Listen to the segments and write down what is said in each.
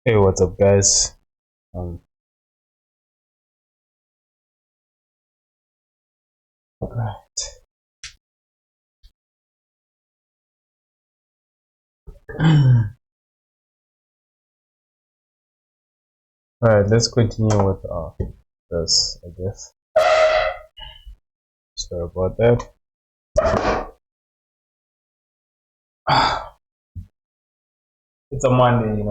Hey, what's up, guys? Um, right. All right, let's continue with this, I guess. Sorry about that. It's a Monday,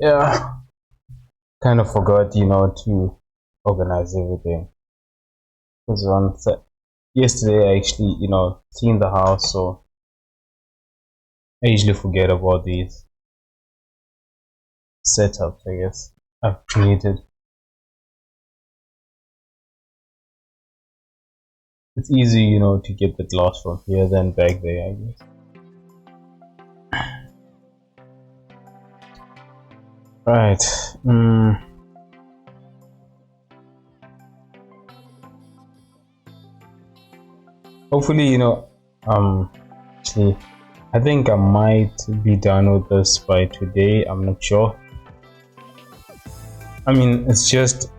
Yeah, kind of forgot, to organize everything. Because yesterday I actually, cleaned the house, so I usually forget about these setups, I guess, I've created. It's easy, to get the glass from here than back there, I guess. Right. Hopefully, actually, I think I might be done with this by today. I'm not sure. I mean, it's just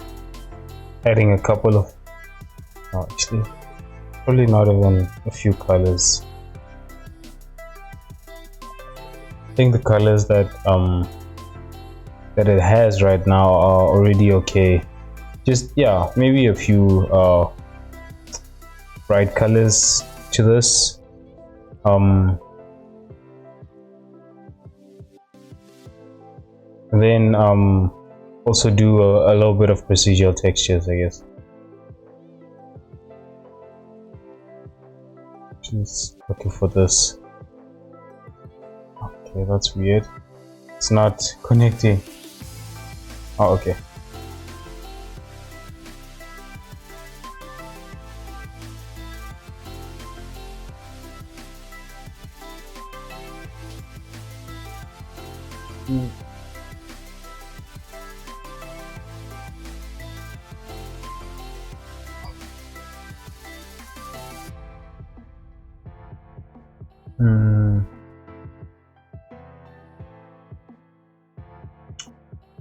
adding a couple of, no, actually, probably not even a few colors. I think the colors that it has right now are already okay. Just, yeah, maybe a few bright colors to this. Then also do a little bit of procedural textures, I guess. Just looking for this. Okay, that's weird. It's not connecting. Oh, okay. Hmm.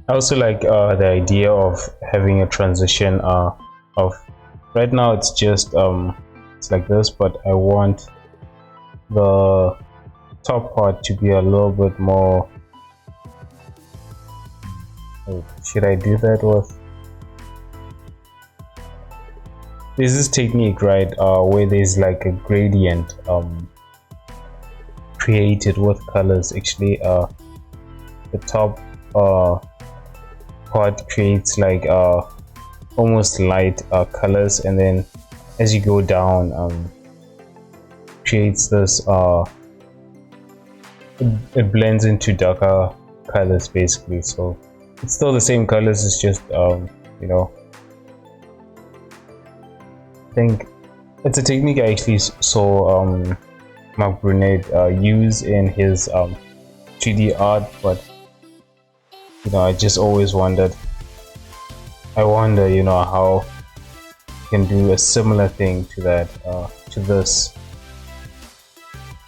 I also like the idea of having a transition of right now it's just it's like this, but I want the top part to be a little bit more. Wait, should I do that with? There's this technique, right, where there's like a gradient created with colors. Actually, the top part creates like almost light colors, and then as you go down, creates this it blends into darker colors basically. So it's still the same colors, it's just you know I think it's a technique I actually saw Mark Brunette use in his 3D art, but I just always wondered. I wonder, how you can do a similar thing to that, to this.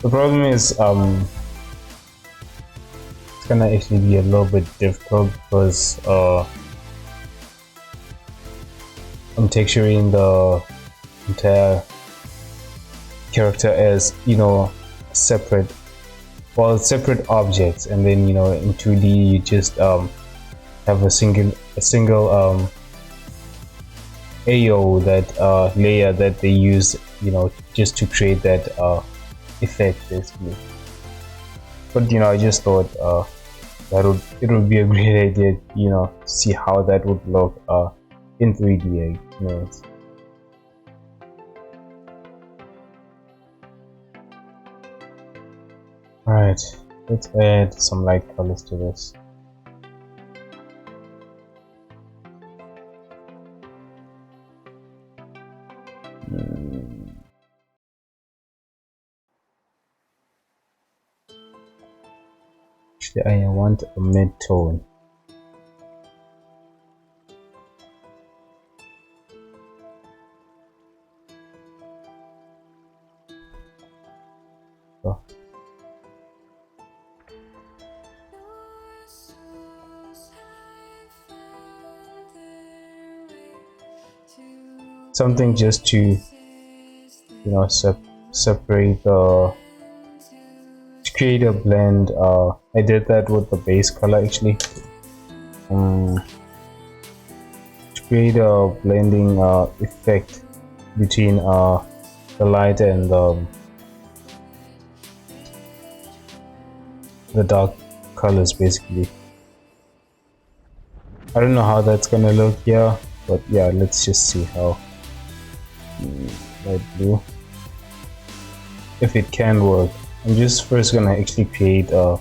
The problem is, it's gonna actually be a little bit difficult because I'm texturing the entire character as separate, well, separate objects, and then in 2D you just have a single AO, that layer that they use just to create that effect basically. But I just thought it would be a great idea, to see how that would look in 3D. Alright, let's add some light colors to this. I want a mid-tone. So, something just to separate the to create a blend. I did that with the base color actually. To create a blending effect between the light and the dark colors basically. I don't know how that's gonna look here, but yeah, let's just see how. Light blue, if it can work. I'm just first gonna actually create the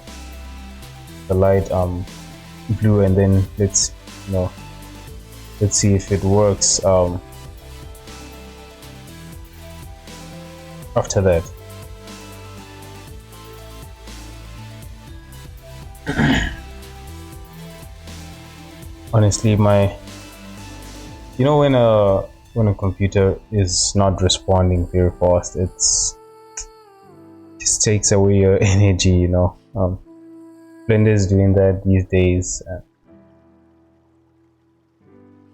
light blue, and then let's see if it works after that. Honestly, when a computer is not responding very fast, it's just takes away your energy, Blender is doing that these days.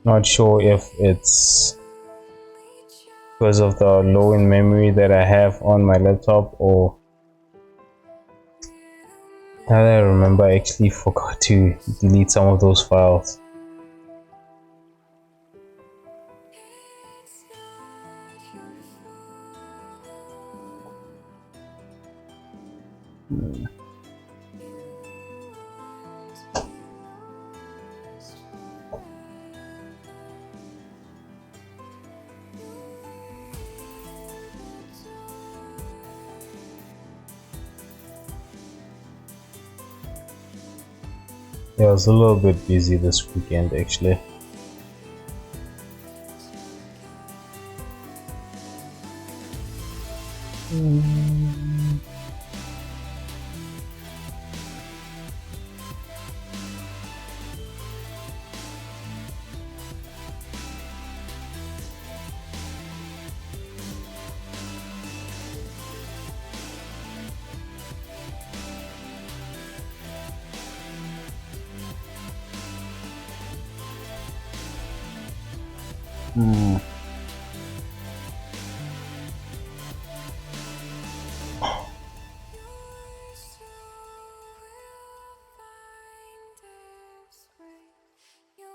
Not sure if it's because of the low in memory that I have on my laptop, or now that I remember, I actually forgot to delete some of those files. Yeah, I was a little bit busy this weekend actually.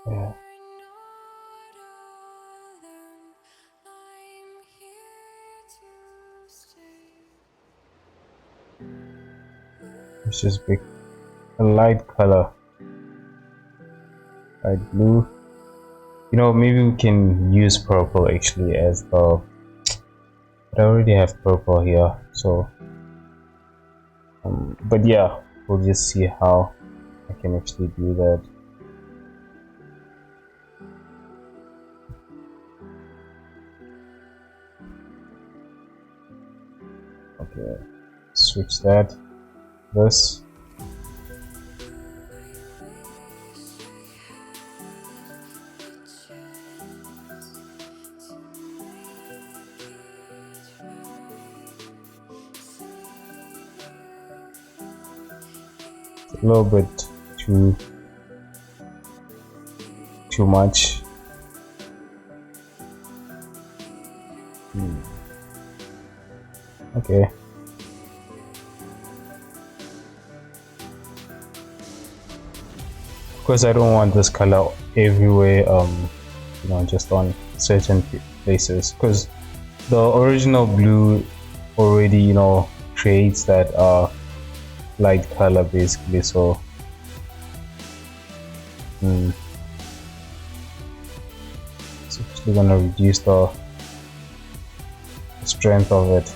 Yeah. Let's just pick a light color, light blue. Maybe we can use purple actually as the. But I already have purple here, so. But yeah, we'll just see how I can actually do that. Okay, switch that. This. A little bit too much. Okay. Of course, I don't want this color everywhere. Just on certain places, because the original blue already, creates that light color basically. So it's actually gonna reduce the strength of it.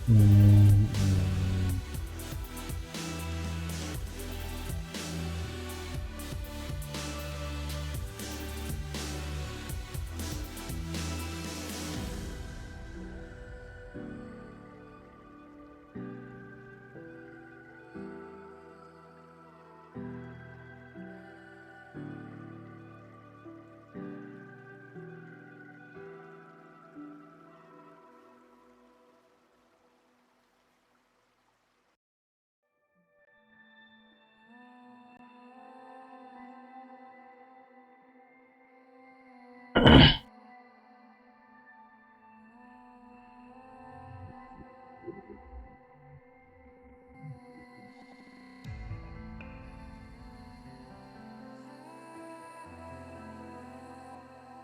Mm.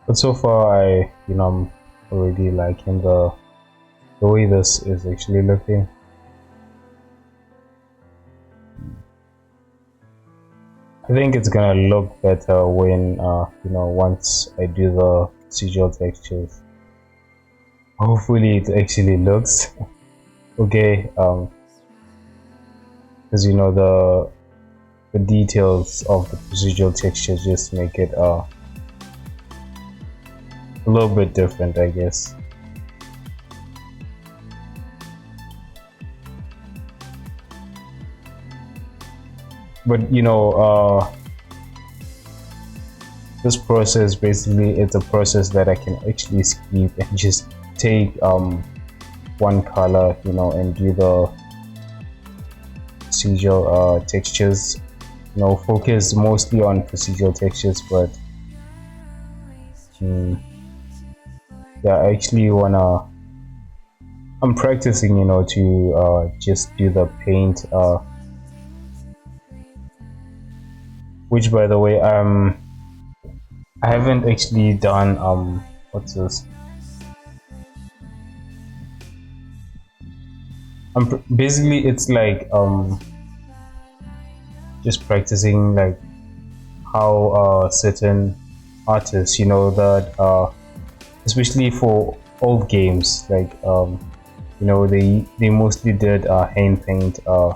But so far, I'm already liking the way this is actually looking. I think it's gonna look better when, once I do the procedural textures. Hopefully, it actually looks okay. Because the details of the procedural textures just make it a little bit different, I guess. But this process basically, it's a process that I can actually skip and just take one color, and do the procedural textures. Focus mostly on procedural textures, but yeah, I actually wanna. I'm practicing, to just do the paint. Which, by the way, I haven't actually done what's this? Basically, it's like just practicing like how certain artists, that especially for old games, like they mostly did hand paint, well,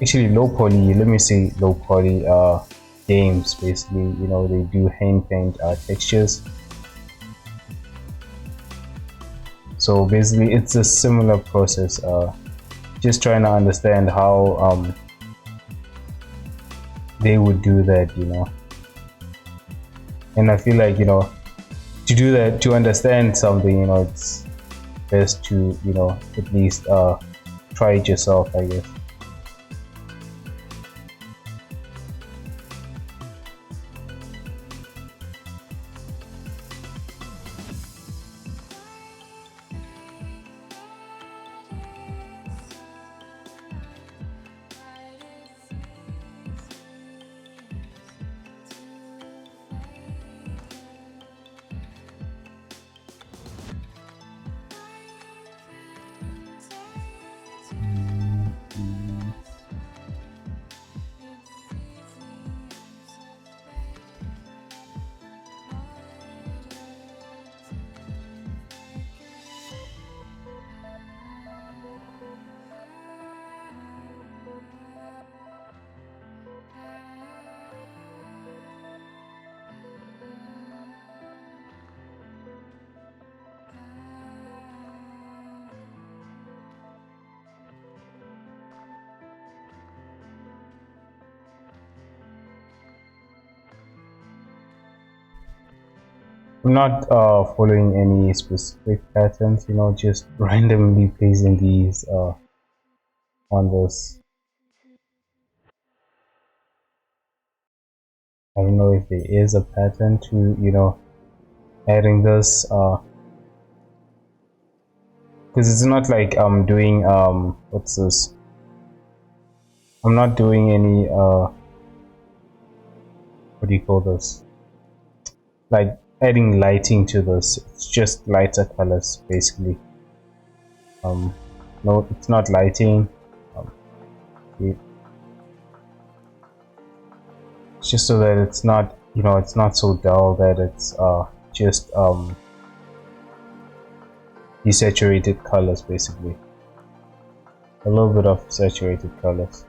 actually low poly. Let me say low poly games. Basically, they do hand paint textures. So basically, it's a similar process. Just trying to understand how they would do that, and I feel like, to do that, to understand something, it's best to, at least try it yourself, I guess. I'm not following any specific patterns, just randomly placing these on this. I don't know if there is a pattern to, adding this, because it's not like I'm doing, what's this? I'm not doing any, what do you call this? Like adding lighting to this. It's just lighter colors, basically. No, it's not lighting. Um, it's just so that it's not, it's not so dull that it's just desaturated colors, basically. A little bit of saturated colors.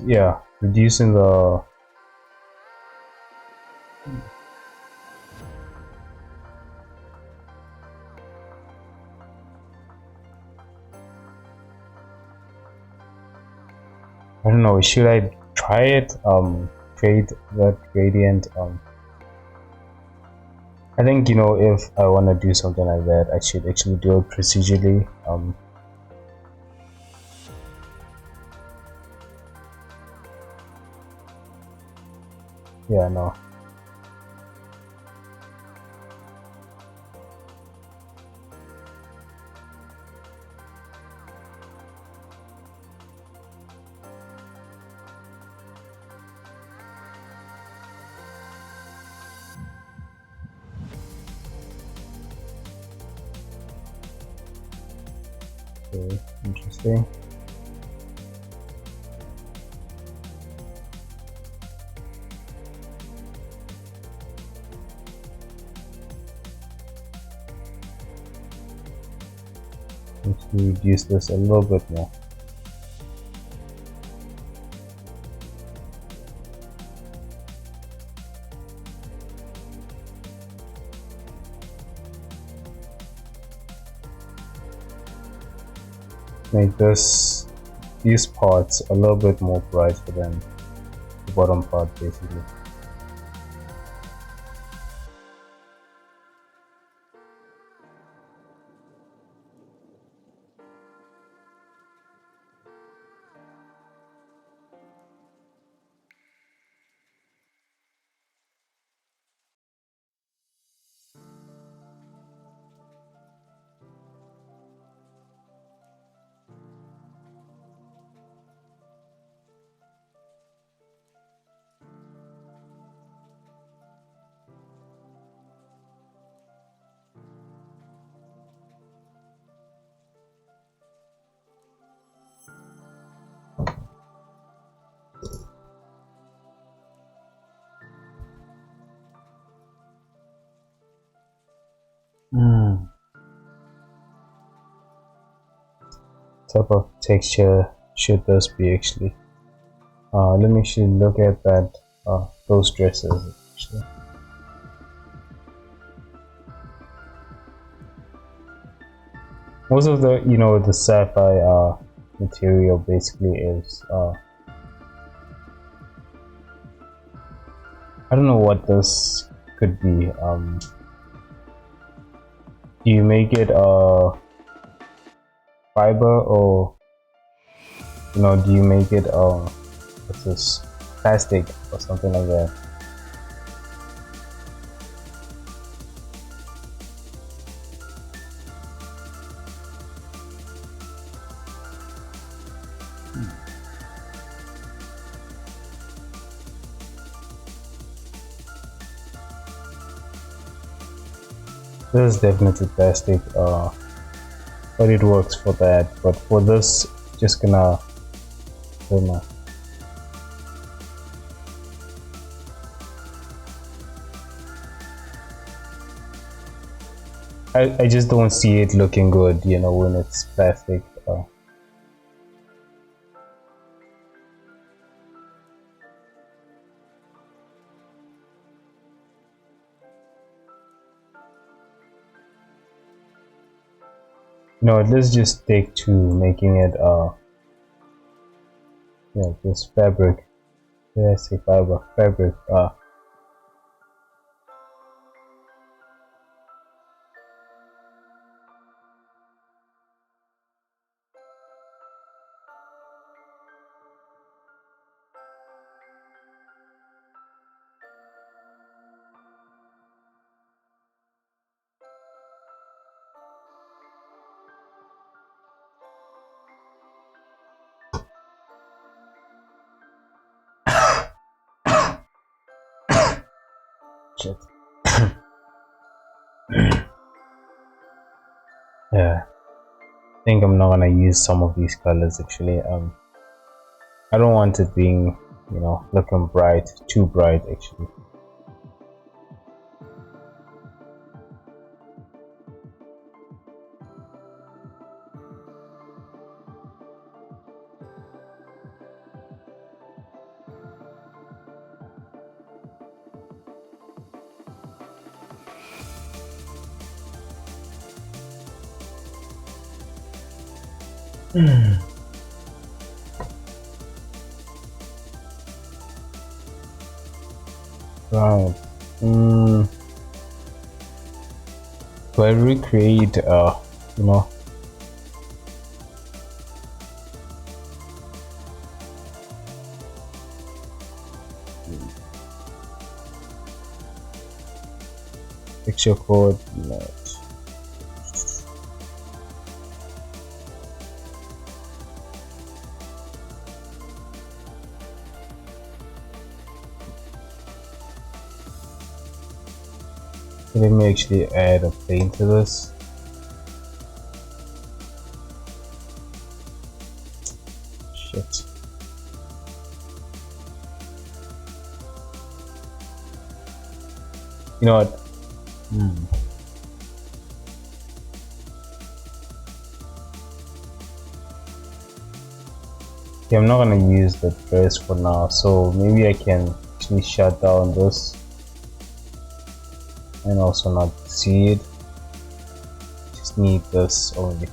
Yeah, reducing the I don't know, should I try it? Trade that gradient. I think, you know, if I want to do something like that, I should actually do it procedurally. Yeah, no. Okay, interesting. Let's reduce this a little bit more. Make these parts a little bit more brighter than the bottom part, basically. Type of texture should this be actually? Let me actually look at that. Those dresses actually. Most of the, you know, the sci-fi material basically is I don't know what this could be. Do you make it fiber, or you know, do you make it what's this, plastic or something like that? This is definitely plastic, but it works for that. But for this, just gonna, I don't know. I just don't see it looking good, you know, when it's plastic. let's just stick to making it this fabric. Did I say fiber? Fabric. Shit. Yeah, I think I'm not gonna use some of these colors actually. I don't want it being, looking bright, too bright actually. Right. Do I recreate picture code? No. Let me actually add a plane to this. Shit. You know what? Okay, I'm not gonna use the dress for now, so maybe I can actually shut down this and also not see it. Just need this only.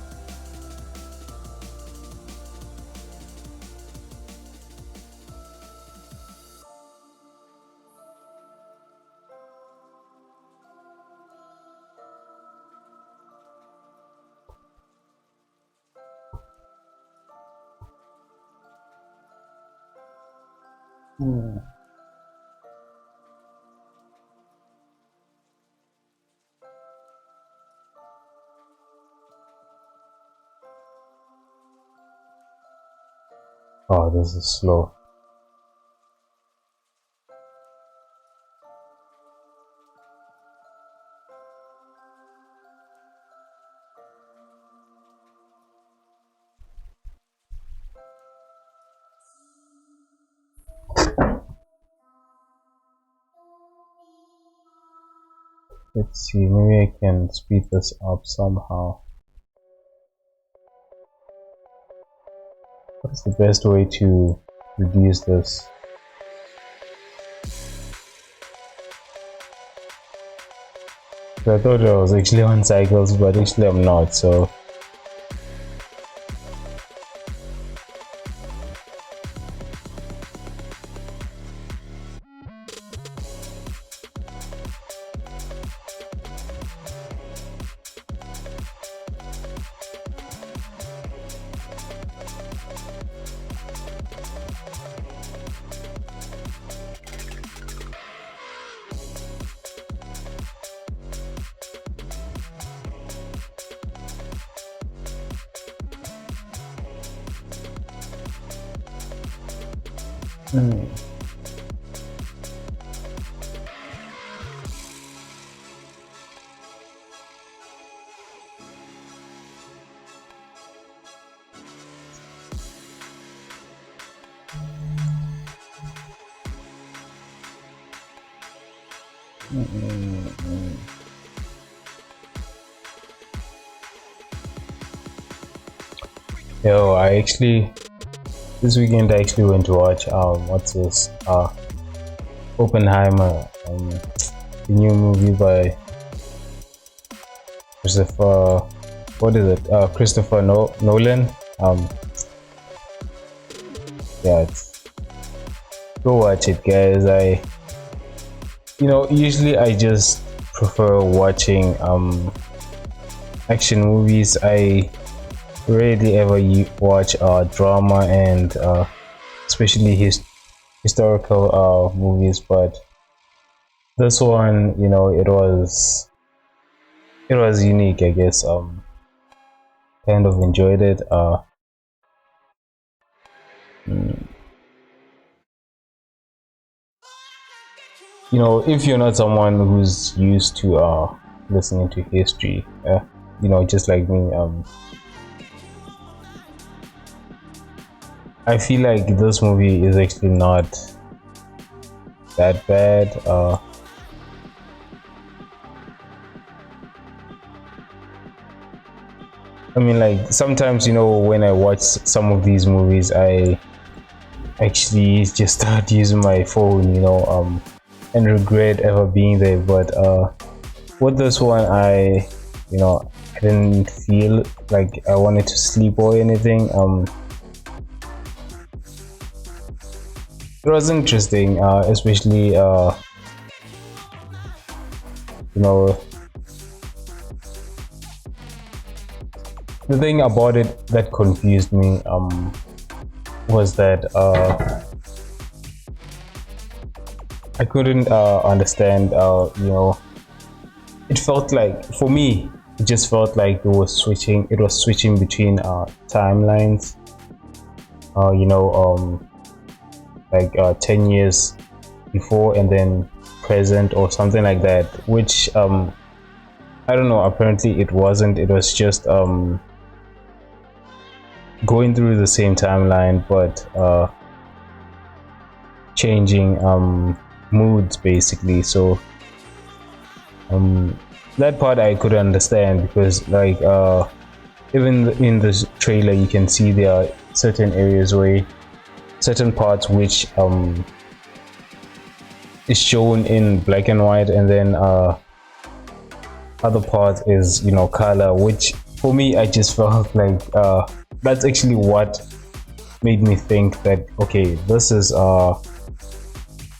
Oh, this is slow. Let's see, maybe I can speed this up somehow. What's the best way to reduce this? I thought I was actually on cycles, but actually I'm not, so Yo, this weekend I actually went to watch what's this Oppenheimer, the new movie by Christopher what is it? Christopher Nolan. Yeah, go watch it, guys. Usually I just prefer watching action movies. I rarely ever watch drama and especially historical movies, but this one, it was unique, I guess. Kind of enjoyed it. Mm, if you're not someone who's used to listening to history, just like me, I feel like this movie is actually not that bad. I mean, like, sometimes, when I watch some of these movies, I actually just start using my phone, and regret ever being there. But with this one, I didn't feel like I wanted to sleep or anything. It was interesting, especially the thing about it that confused me was that I couldn't understand. It felt like, for me, it just felt like it was switching between timelines. Like 10 years before and then present or something like that, which I don't know, apparently it wasn't. It was just going through the same timeline, but changing moods, basically. So that part I could understand, because like even in the trailer you can see there are certain areas where certain parts which is shown in black and white, and then other parts is color, which for me, I just felt like that's actually what made me think that, okay, this is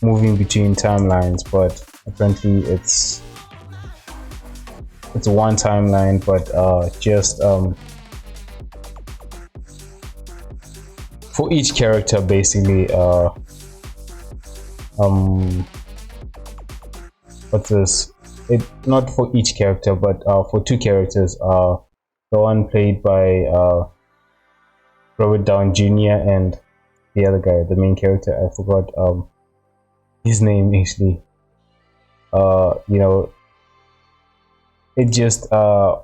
moving between timelines, but apparently it's one timeline, but just for each character, basically. What's this? It not for each character, but for two characters. The one played by Robert Downey Jr. and the other guy, the main character. I forgot his name actually. It just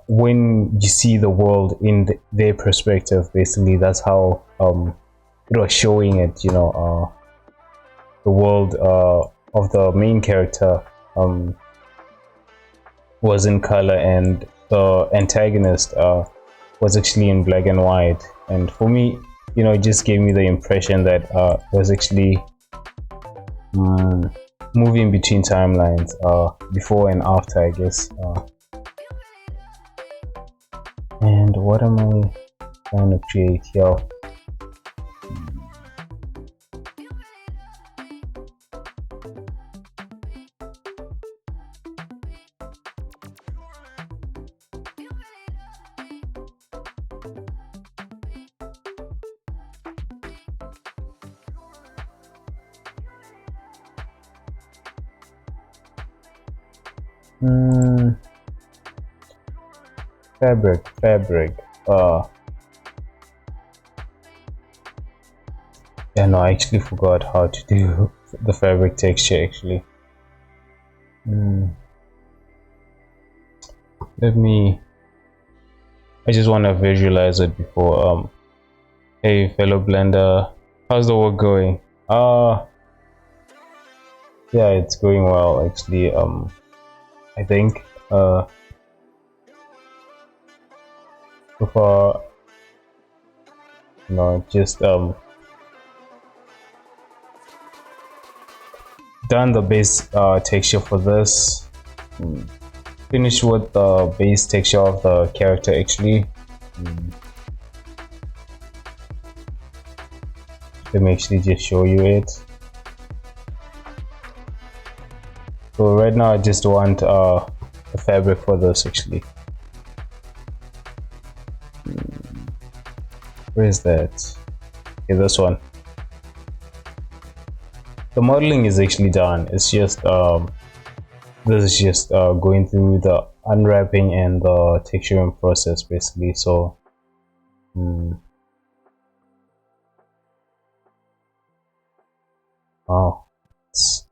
when you see the world in their perspective, basically, that's how it was showing it. The world of the main character was in color, and the antagonist was actually in black and white. And for me, it just gave me the impression that it was actually moving between timelines, before and after, I guess. And what am I trying to create here? Fabric. Yeah, no, I actually forgot how to do the fabric texture actually. I just want to visualize it before. Hey, fellow blender, how's the work going? Yeah, it's going well actually. I think so far, just done the base texture for this. finished with the base texture of the character actually. Let me actually just show you it. So right now I just want the fabric for this actually. Where is that? Okay, this one. The modeling is actually done. It's just this is just going through the unwrapping and the texturing process basically. So wow, it's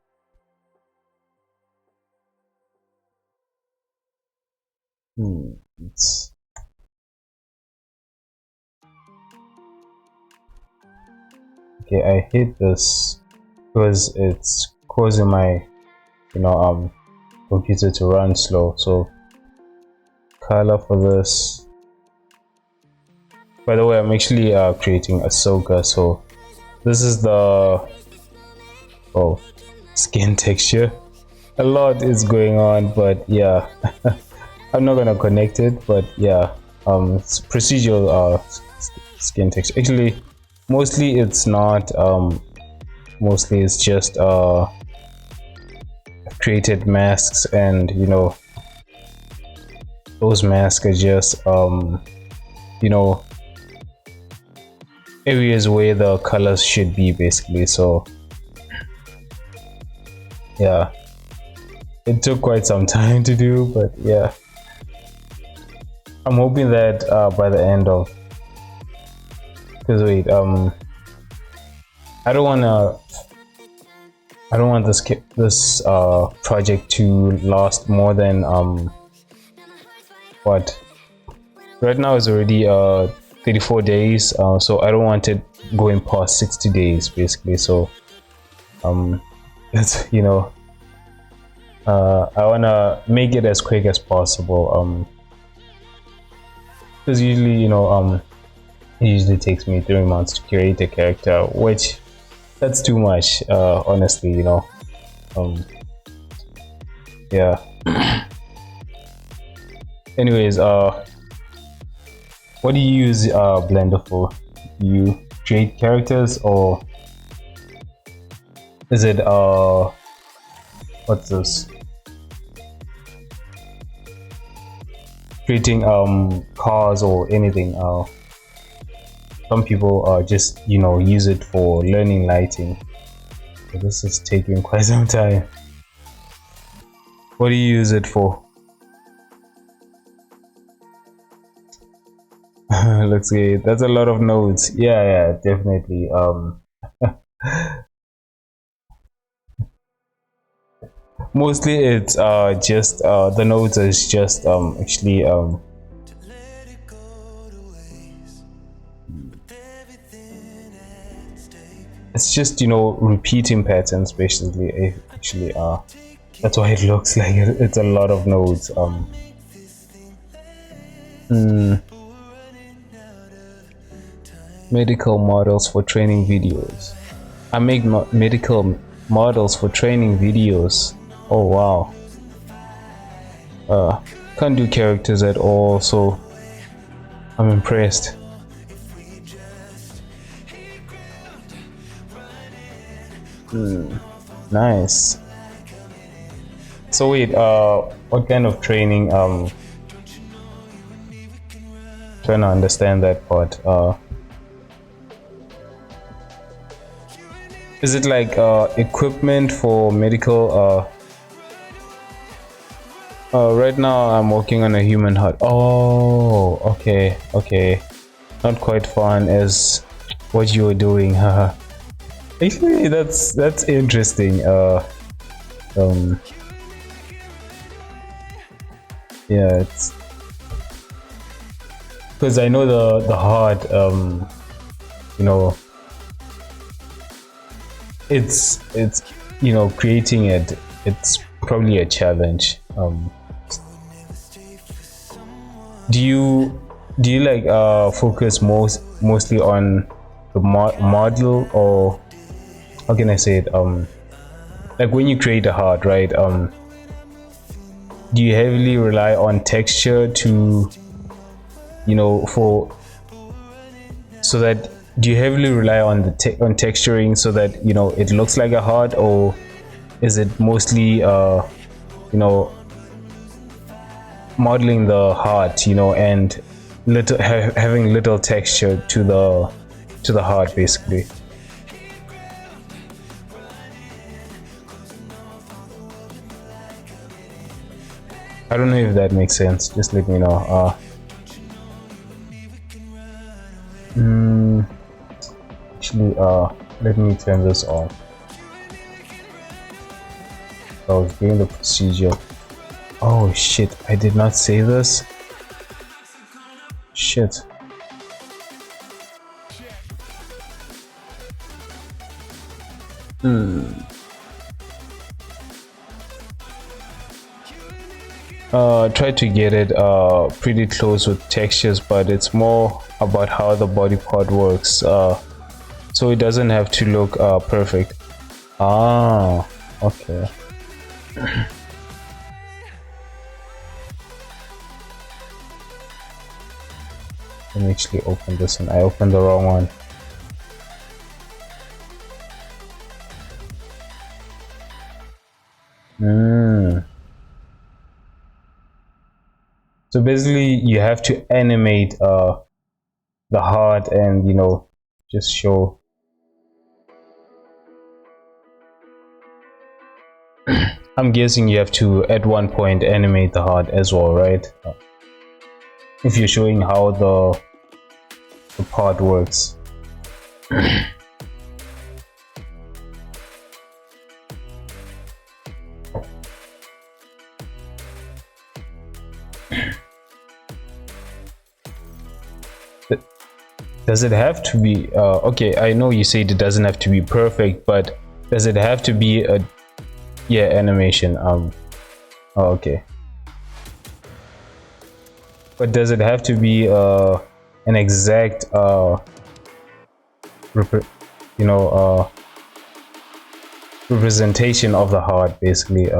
okay. I hate this because it's causing my computer to run slow. So color for this. By the way, I'm actually creating Ahsoka. So this is the skin texture. A lot is going on, but yeah. I'm not gonna connect it, but yeah, it's procedural skin texture. Actually, mostly it's not. Mostly it's just created masks, and those masks are just areas where the colors should be basically. So yeah, it took quite some time to do, but yeah. I'm hoping that by the end of, because wait, I don't want this project to last more than what right now is already 34 days, so I don't want it going past 60 days basically. So that's I want to make it as quick as possible, because usually it usually takes me 3 months to create a character, which that's too much, honestly. Yeah. Anyways, what do you use Blender for? Do you create characters, or is it what's this, creating cars or anything? Some people just use it for learning lighting. So this is taking quite some time. What do you use it for? Let's see, that's a lot of nodes. Yeah, definitely. Mostly it's just the nodes is just actually it's just repeating patterns basically. Actually that's why it looks like it's a lot of nodes. Medical models for training videos. I make medical models for training videos. Oh wow. Can't do characters at all, so I'm impressed. Nice. So wait, what kind of training? Trying to understand that part. Is it like equipment for medical? Right now I'm working on a human heart. Oh, okay. Not quite fun as what you were doing. Haha. Actually, that's interesting. Yeah, it's because I know the heart. It's creating it. It's probably a challenge. Do you like focus mostly on the model, or how can I say it? Like when you create a heart, right? do you heavily rely on texture to, you know, for so that do you heavily rely on the on texturing so that, you know, it looks like a heart, or is it mostly you know, modeling the heart, you know, and having little texture to the heart basically? I don't know if that makes sense. Just let me know. Actually, let me turn this off. I was doing the procedure. Oh shit, I did not say this. Shit. Try to get it pretty close with textures, but it's more about how the body part works, so it doesn't have to look perfect. Ah, okay. Let me actually open this one. I opened the wrong one. So basically you have to animate the heart and, you know, just show. I'm guessing you have to at one point animate the heart as well, right? If you're showing how the part works. Does it have to be okay, I know you said it doesn't have to be perfect, but does it have to be a animation? Oh, okay. But does it have to be an exact representation of the heart basically?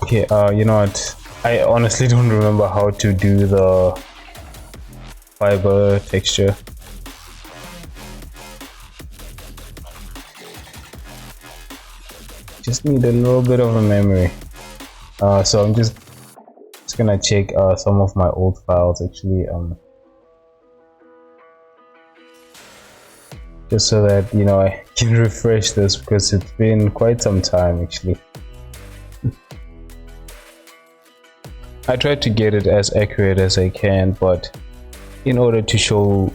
Okay, you know what, I honestly don't remember how to do the fiber texture. Just need a little bit of a memory. So I'm just gonna check some of my old files actually, just so that, you know, I can refresh this, because it's been quite some time actually. I try to get it as accurate as I can, but in order to show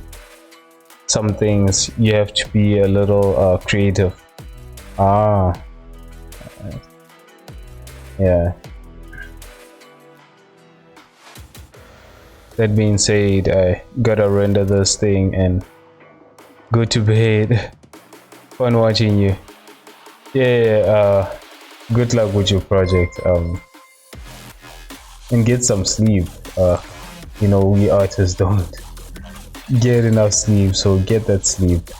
some things you have to be a little creative. Yeah. That being said, I gotta render this thing and go to bed. Fun watching you. Yeah, good luck with your project, and get some sleep. You know, we artists don't get enough sleep, so get that sleep.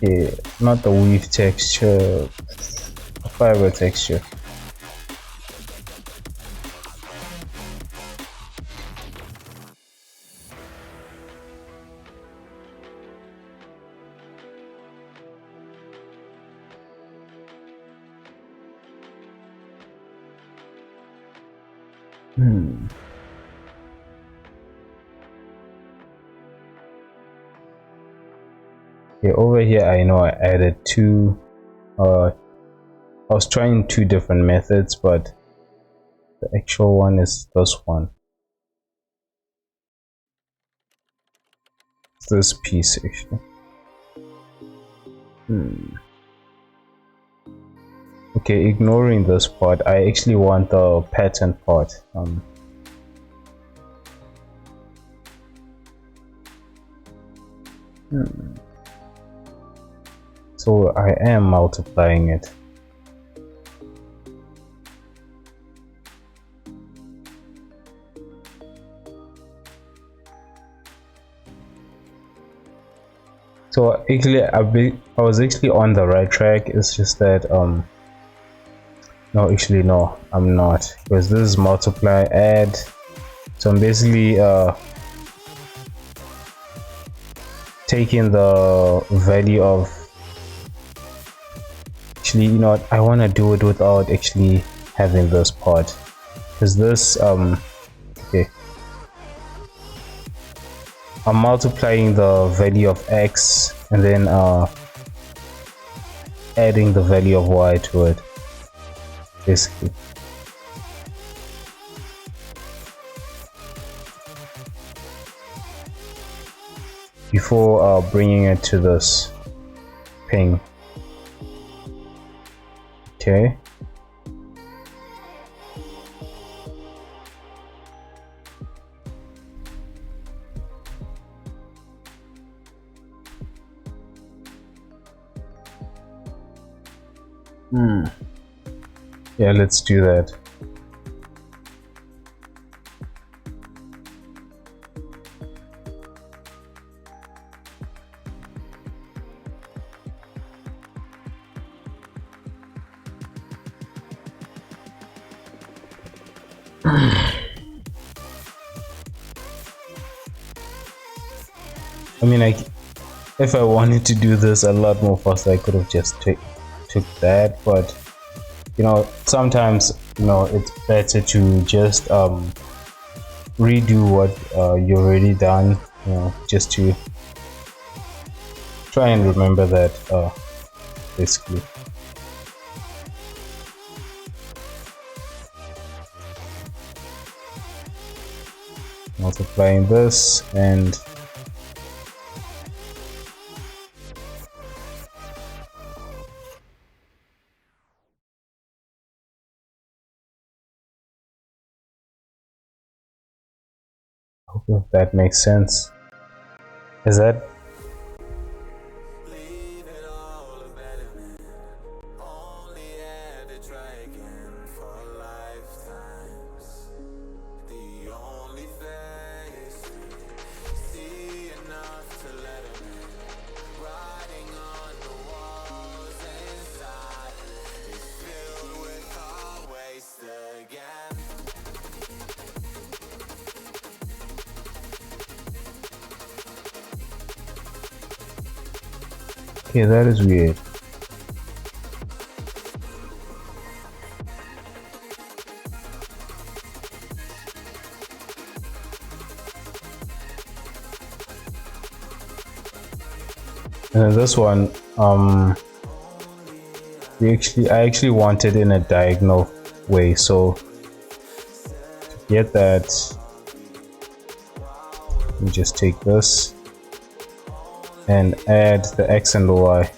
Yeah, not the weave texture, fiber texture. Okay, over here I know I added two, I was trying two different methods, but the actual one is this one. It's this piece actually. Okay, ignoring this part, I actually want the pattern part. So I am multiplying it. So actually I was actually on the right track. It's just that no, actually no, I'm not, because this is multiply add. So I'm basically taking the value of, actually, you know what, I want to do it without actually having this part, because this okay, I'm multiplying the value of x and then adding the value of y to it, basically. Before bringing it to this ping. Okay. Yeah, let's do that. I mean, if I wanted to do this a lot more faster, I could have just took that, but you know, sometimes, you know, it's better to just redo what you already done, you know, just to try and remember that basically. Multiplying this and hope if that makes sense. Is that okay? That is weird. And then this one, I actually want it in a diagonal way, so to get that, we just take this and add the x and the y.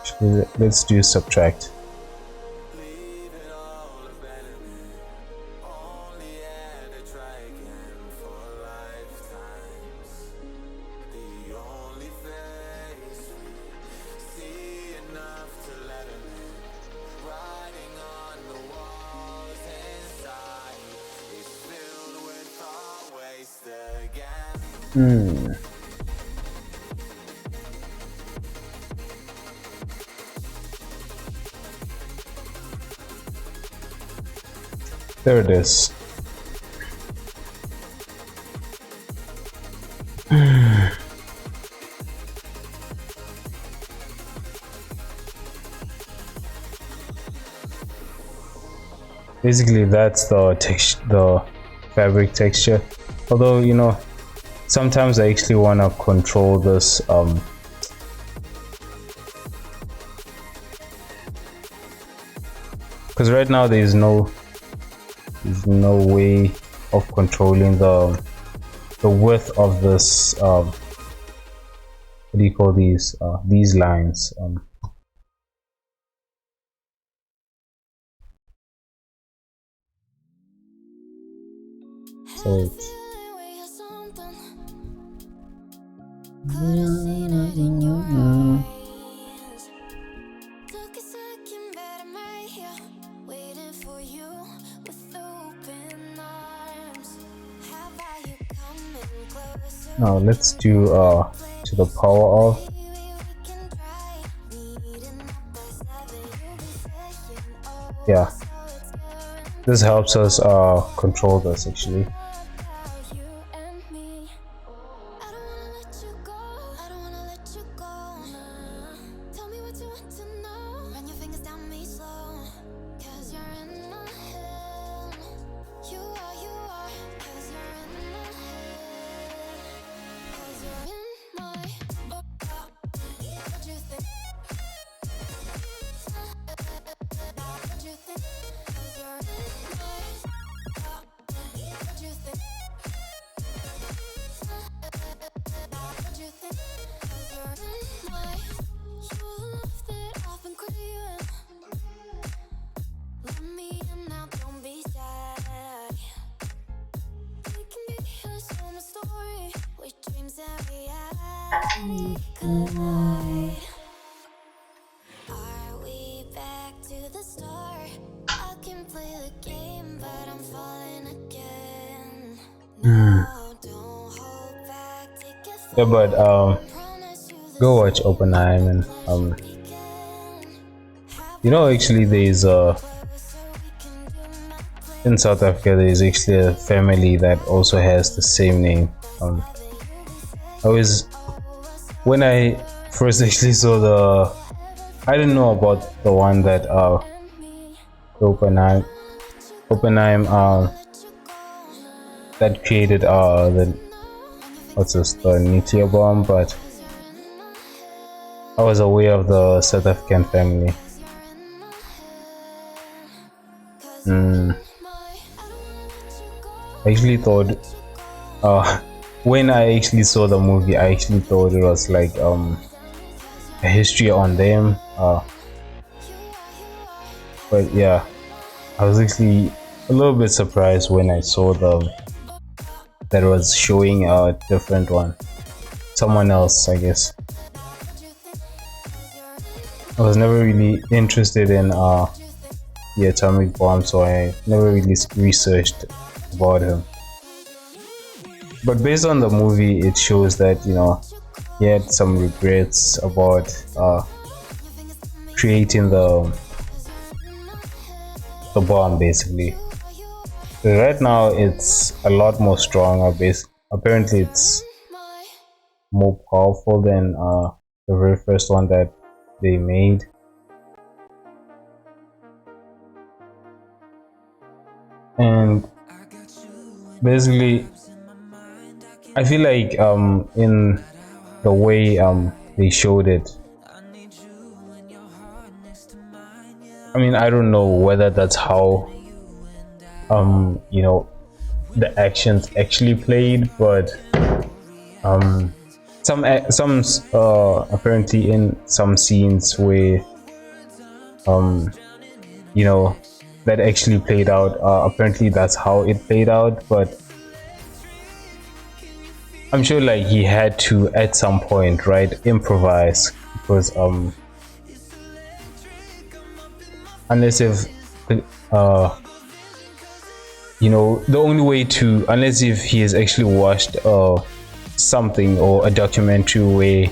Actually, let's do subtract. There it is. Basically, that's the fabric texture. Although, you know, sometimes I actually want to control this because right now there's no way of controlling the width of this what do you call these lines. So Now let's do to the power of. Yeah, this helps us control this actually. Yeah, but go watch Oppenheimer and you know, actually there's in South Africa there's actually a family that also has the same name. I was when I first actually saw I didn't know about the one that Oppenheimer that created the nuclear bomb, but I was aware of the South African family. I actually thought when I actually saw the movie, I actually thought it was like a history on them, but yeah, I was actually a little bit surprised when I saw that it was showing a different one, someone else, I guess. I was never really interested in the atomic bomb, so I never really researched about him. But based on the movie, it shows that, you know, he had some regrets about creating the bomb, basically. So right now it's a lot more stronger. Apparently it's more powerful than the very first one that they made. And basically I feel like in the way they showed it, I mean, I don't know whether that's how you know, the actions actually played, but some apparently in some scenes where you know, that actually played out, apparently that's how it played out, but I'm sure like he had to at some point, right, improvise, because unless if you know, the only way to, unless if he has actually watched something or a documentary where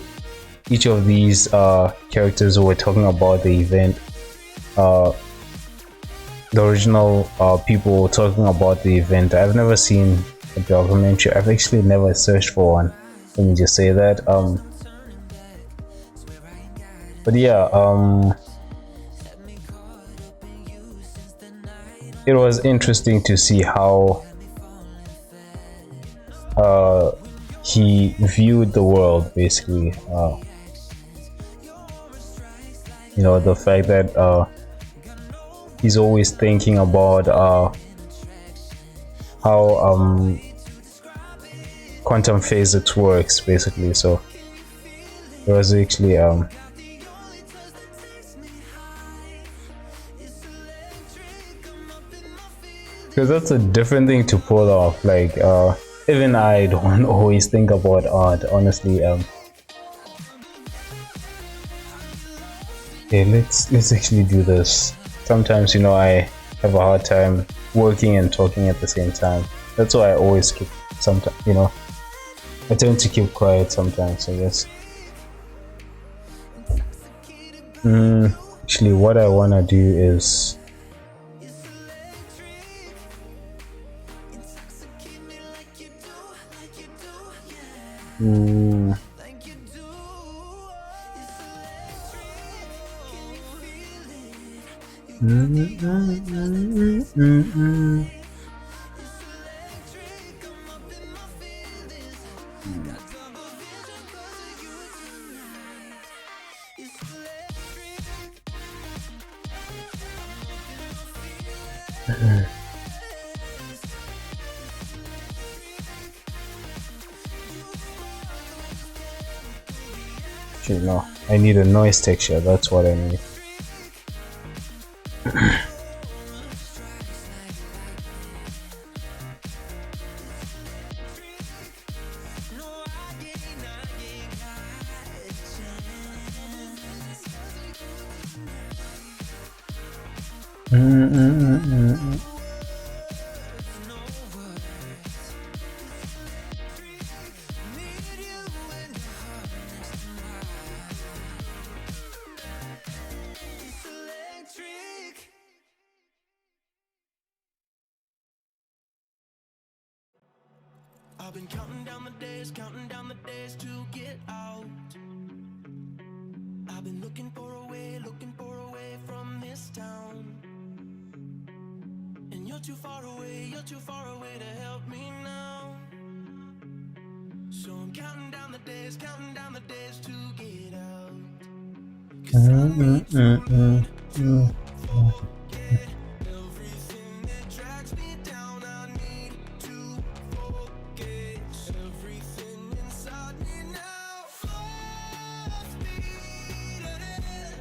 each of these characters were talking about the event, the original people were talking about the event. I've never seen a documentary. I've actually never searched for one, let me just say that. But yeah, it was interesting to see how he viewed the world, basically. You know, the fact that he's always thinking about how quantum physics works, basically. So it was actually because that's a different thing to pull off. Like even I don't always think about art, honestly. Okay, let's actually do this. Sometimes, you know, I have a hard time working and talking at the same time. That's why I always keep sometimes, you know, I tend to keep quiet sometimes, I guess. Actually, what I wanna do is actually no. I need a noise texture. That's what I need. I've been counting down the days to get out. I've been looking for a way from this town. And you're too far away to help me now. So I'm counting down the days to get out. 'Cause I need someone to forget everything that drags me down. I need to forget everything inside me now. Full speed ahead.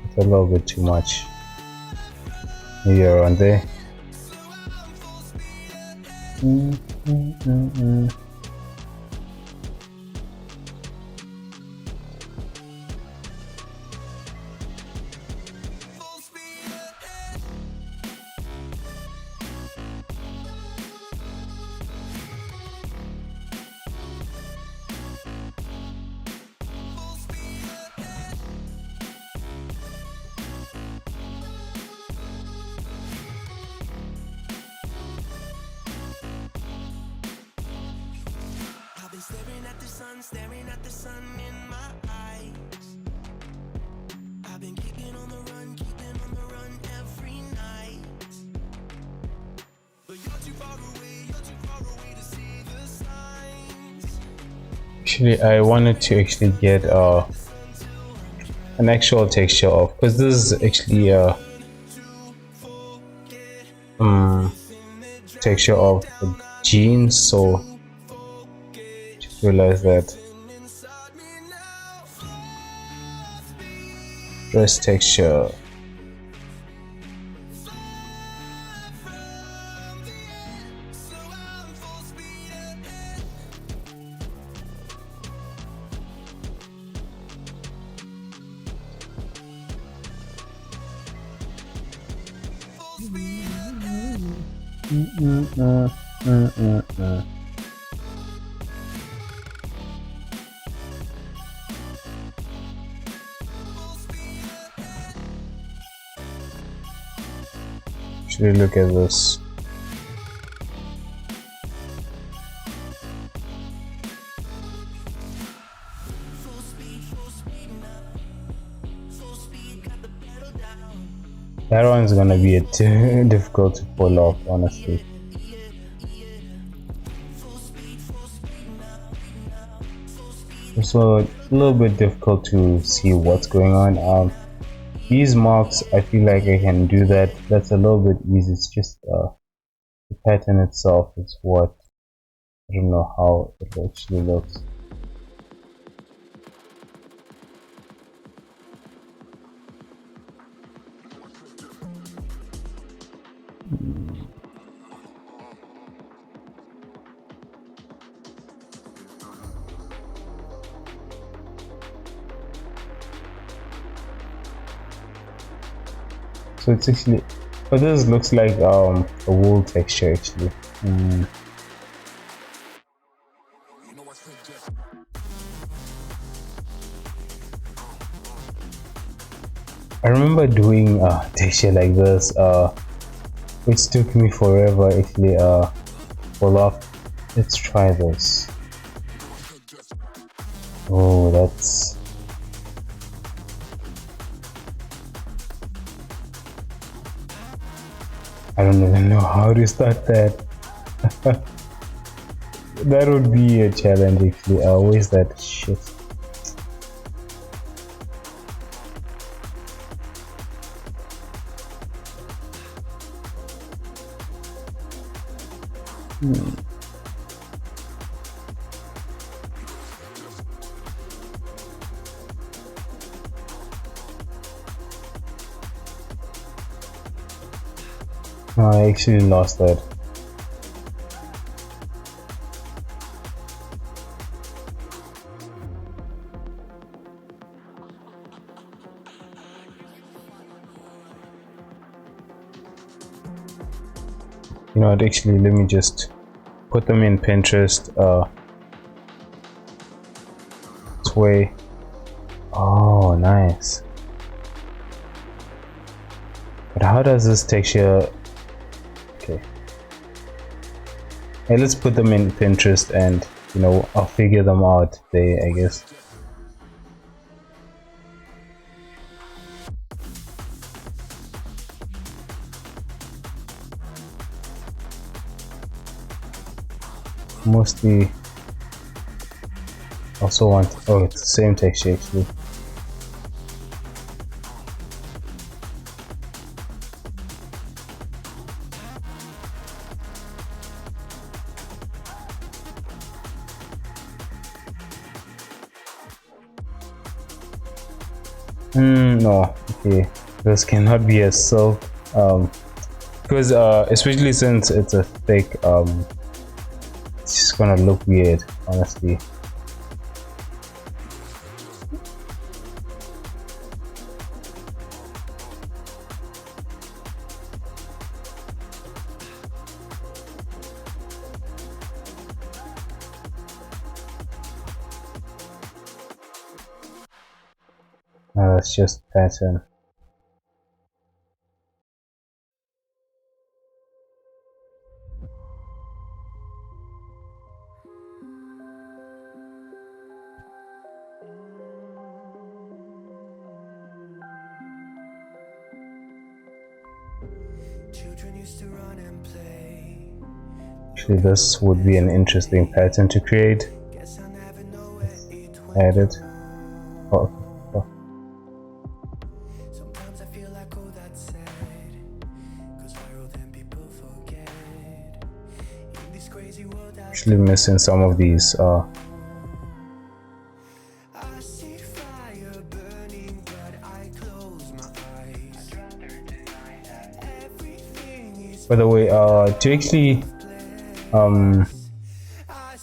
It's a little bit too much. Maybe around there. So I'm full speed ahead. Full speed ahead. Full speed ahead. I've been staring at the sun in my eyes. I've been keeping on the run every night. But you're too far away to see the signs. Actually, I wanted to actually get an actual texture of, because this is actually a texture of jeans, so just realize that dress texture. Actually, look at this. That one's gonna be a too difficult to pull off, honestly. So a little bit difficult to see what's going on. These marks, I feel like I can do that. That's a little bit easy. It's just the pattern itself is what I don't know how it actually looks. So it's actually, but this looks like a wool texture actually. I remember doing texture like this, which took me forever actually. Pull up. Let's try this. Oh, that's. I don't even know how to start that. That would be a challenge actually. Where's that shit? I actually lost that. You know what, actually let me just put them in Pinterest this way. Oh, nice. But how does this texture? Okay, hey, let's put them in Pinterest and you know I'll figure them out there, I guess. Mostly also want, oh, it's the same texture actually. No, okay, this cannot be a silk, because especially since it's a thick, it's just gonna look weird, honestly. That's just pattern. Actually, this would be an interesting pattern to create. Add it. Oh, oh. Actually missing some of these by the way, to actually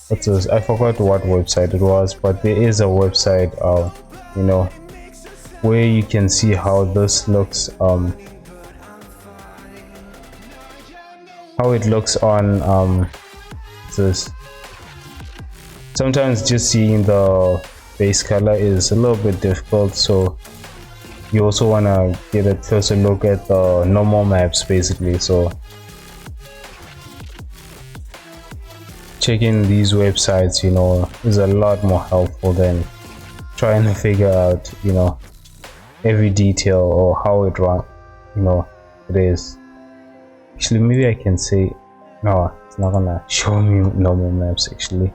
what's this? I forgot what website it was, but there is a website you know where you can see how this looks, how it looks on this. Sometimes just seeing the base color is a little bit difficult, so you also want to get a closer look at the normal maps basically. So checking these websites, you know, is a lot more helpful than trying to figure out, you know, every detail or how it run, you know, it is. Actually, maybe I can say no, it's not gonna show me normal maps actually.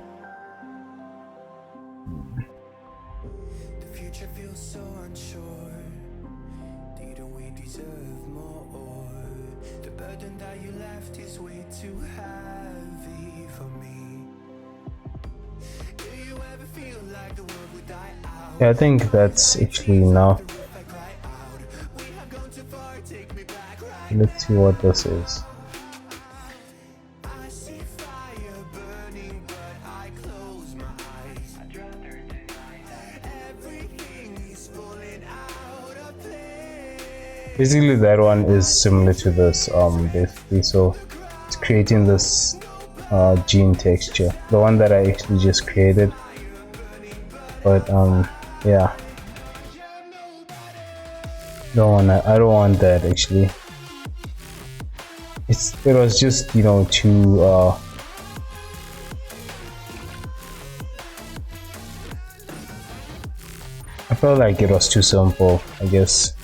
Yeah, I think that's actually enough. Let's see what this is. Basically that one is similar to this basically, so it's creating this jean texture, the one that I actually just created. But yeah, I don't want that actually. It was just, you know, too I felt like it was too simple, I guess.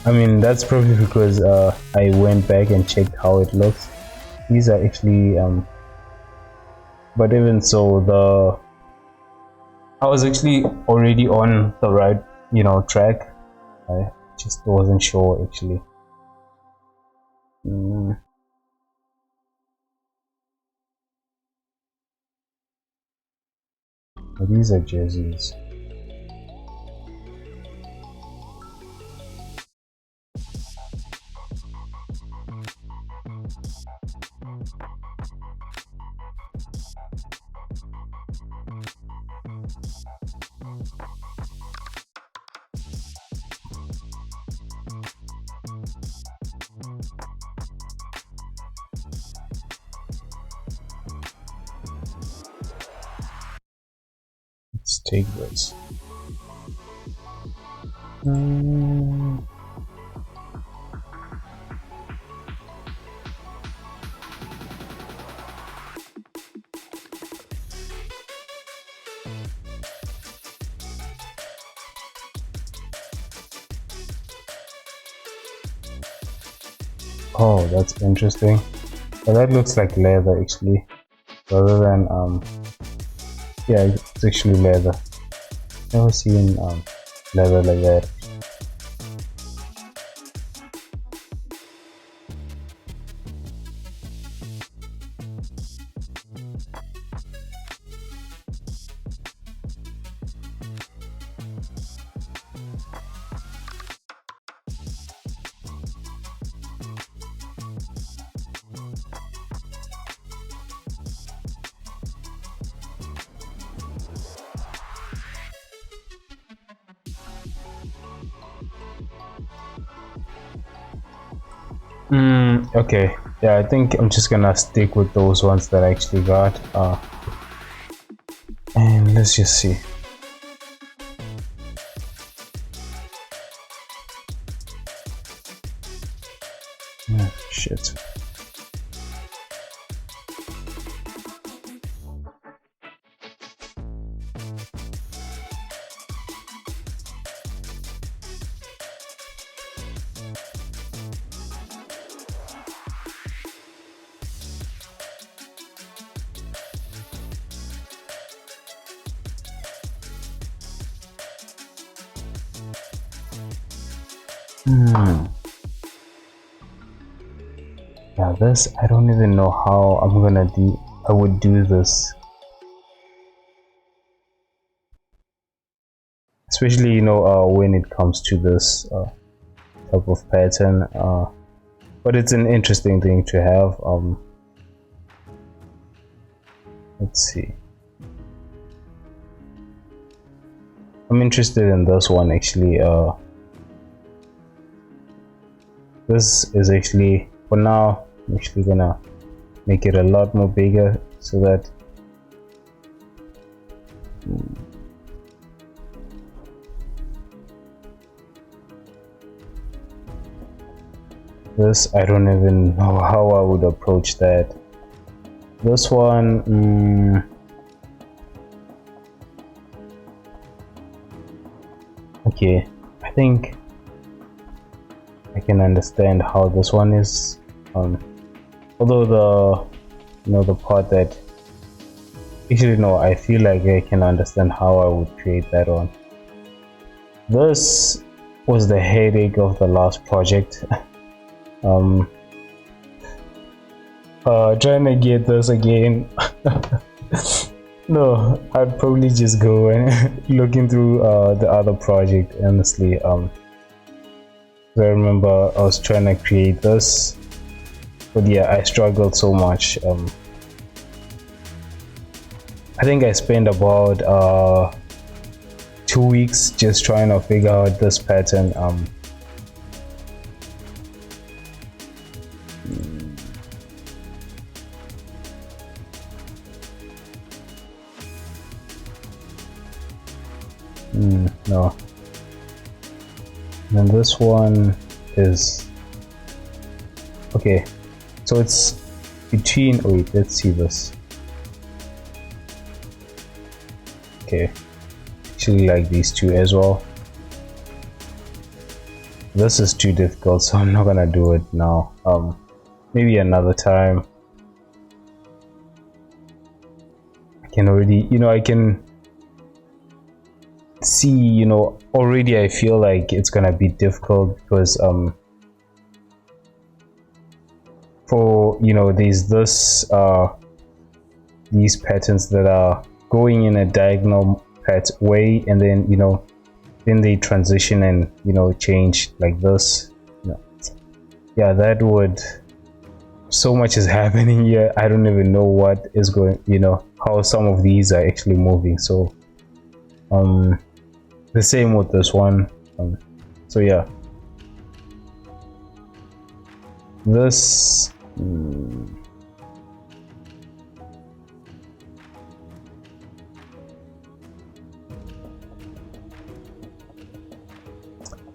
I mean, that's probably because I went back and checked how it looks. These are actually but even so, I was actually already on the right, you know, track. I just wasn't sure actually. But these are jerseys. Let's take this. Oh, that's interesting. But that looks like leather actually, rather than yeah, it's actually leather. Never seen leather like that. Okay, yeah, I think I'm just gonna stick with those ones that I actually got. And let's just see. Shit. Yeah, this, I don't even know how I would do this. Especially, you know, when it comes to this type of pattern. But it's an interesting thing to have. Let's see. I'm interested in this one actually. This is actually, for now, I'm actually gonna make it a lot more bigger so that this, I don't even know how I would approach that. This one, okay, I think I can understand how this one is, although the part that, actually no, I feel like I can understand how I would create that one. This was the headache of the last project. Trying to get this again. No, I'd probably just go and looking through the other project, honestly. I remember I was trying to create this, but yeah, I struggled so much. I think I spent about 2 weeks just trying to figure out this pattern. No. And this one is okay. So it's between. Wait, let's see this. Okay, actually like these two as well. This is too difficult, so I'm not gonna do it now. Maybe another time. I can already, I can see, already I feel like it's gonna be difficult because for there's these patterns that are going in a diagonal way, and then then they transition and change like this. Yeah, that would, so much is happening here. I don't even know what is going, how some of these are actually moving. So the same with this one. So yeah, this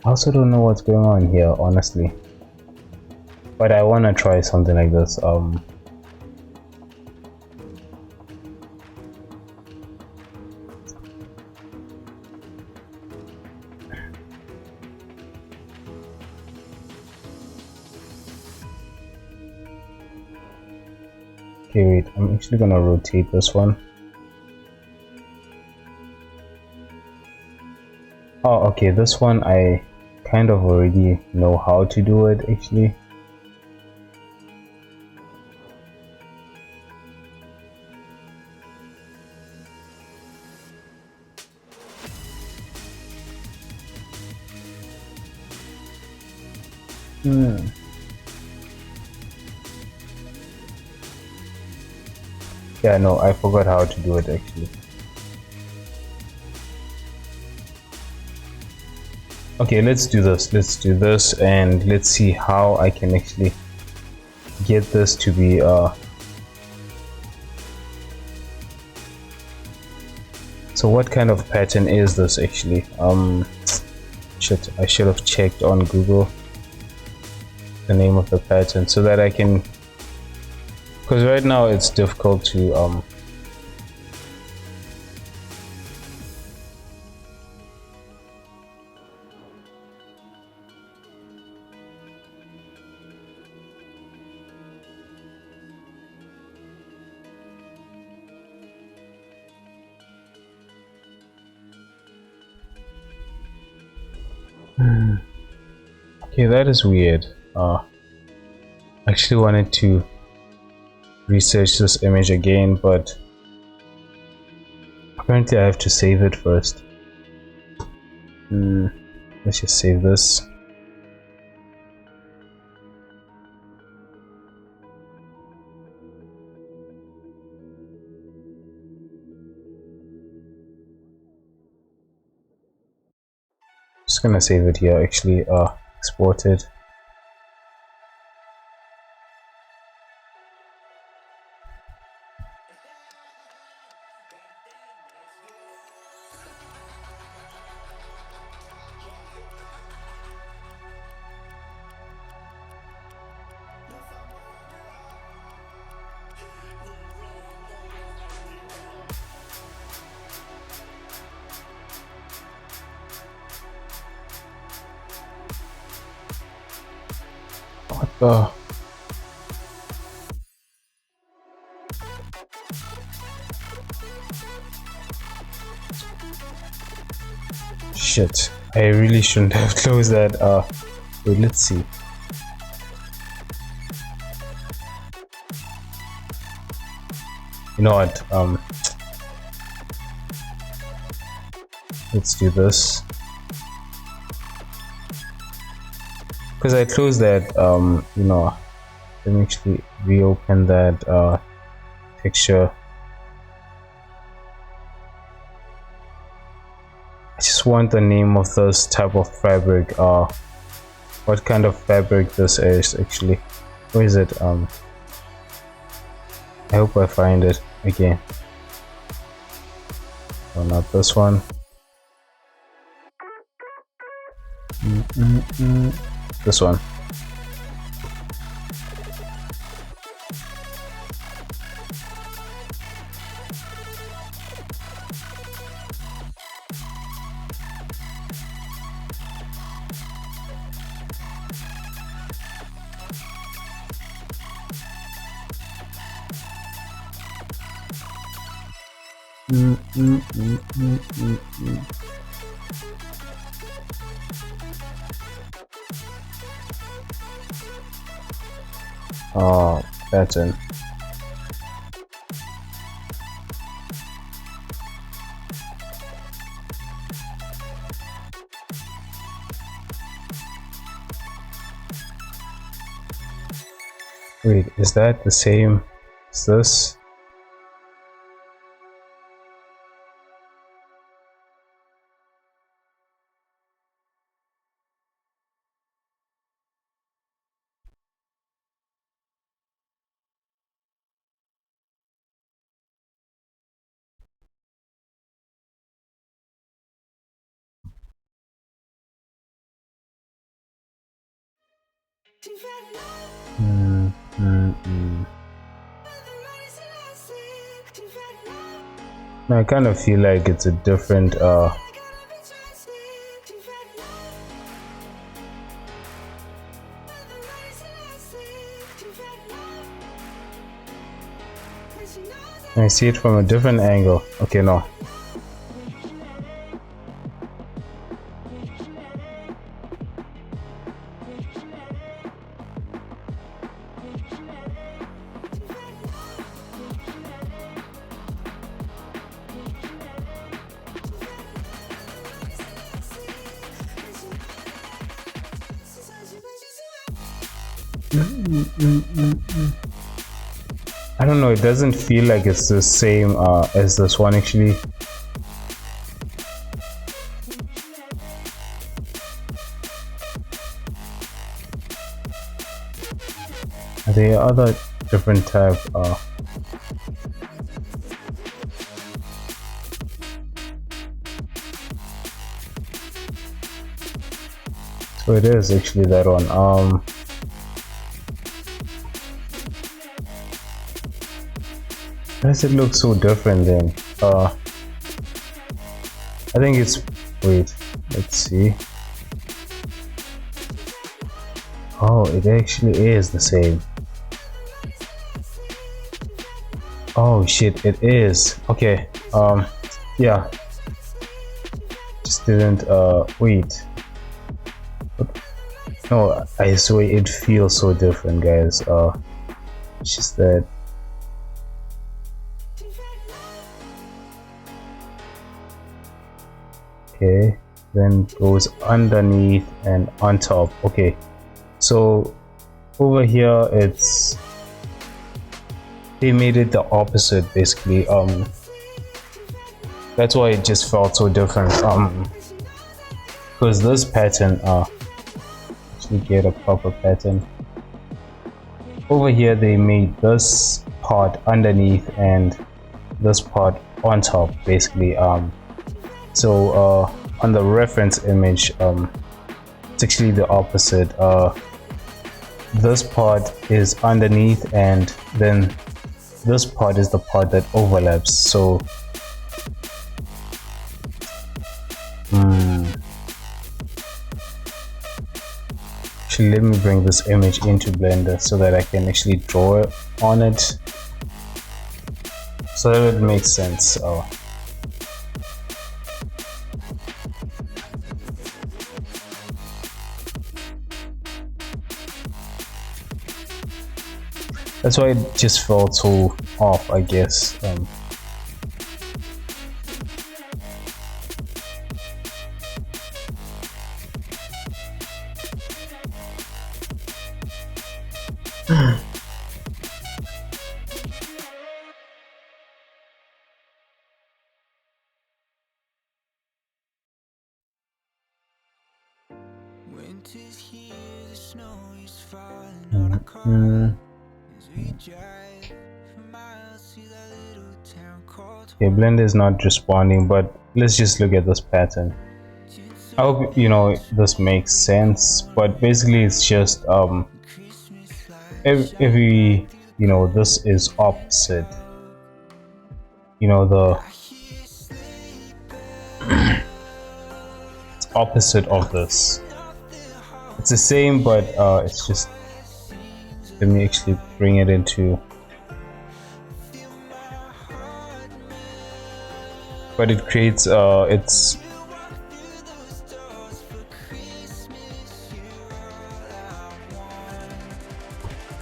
I also don't know what's going on here, honestly, but I want to try something like this. Okay, wait, I'm actually gonna rotate this one. Oh, okay, this one I kind of already know how to do it actually. Yeah, no, I forgot how to do it actually. Okay, let's do this and let's see how I can actually get this to be so what kind of pattern is this actually? Shit, I should have checked on Google the name of the pattern so that I can, because right now it's difficult to okay, that is weird. I actually wanted to research this image again, but apparently I have to save it first. Let's just save this. Just gonna save it here actually. Export it. What the? Shit, I really shouldn't have closed that. Wait, let's see. You know what? Let's do this. Because I closed that, let me actually reopen that picture. I just want the name of this type of fabric, what kind of fabric this is actually. Where is it? I hope I find it again. Oh, not this one. This one. Oh, pattern. Wait, is that the same as this? I kind of feel like it's a different I see it from a different angle. Okay, no. I don't know, it doesn't feel like it's the same as this one actually. There are other different type so it is actually that one. Why does it look so different then? I think it's, wait, let's see. Oh, it actually is the same. Oh shit, it is. Okay, yeah. Just didn't, wait. No, I swear it feels so different, guys. It's just that. Okay, then goes underneath and on top. Okay, so over here it's, they made it the opposite basically. That's why it just felt so different. Because this pattern, actually get a proper pattern. Over here they made this part underneath and this part on top basically. So on the reference image, it's actually the opposite. This part is underneath and then this part is the part that overlaps. So actually let me bring this image into Blender so that I can actually draw on it so that it makes sense. That's why it just felt so off, I guess. Winter's here, the snow is falling on our car. Okay, Blender is not responding, but let's just look at this pattern. I hope you know this makes sense, but basically it's just every you know, this is opposite, you know, the it's opposite of this. It's the same, but it's just, let me actually bring it into, but it creates it's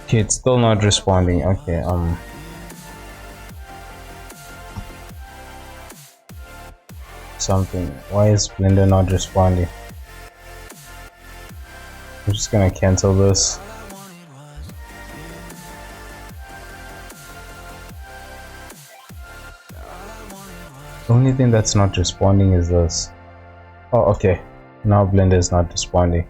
okay, it's still not responding. Okay, something, why is Blender not responding? I'm just gonna cancel this. The only thing that's not responding is this. Oh, okay, now Blender is not responding.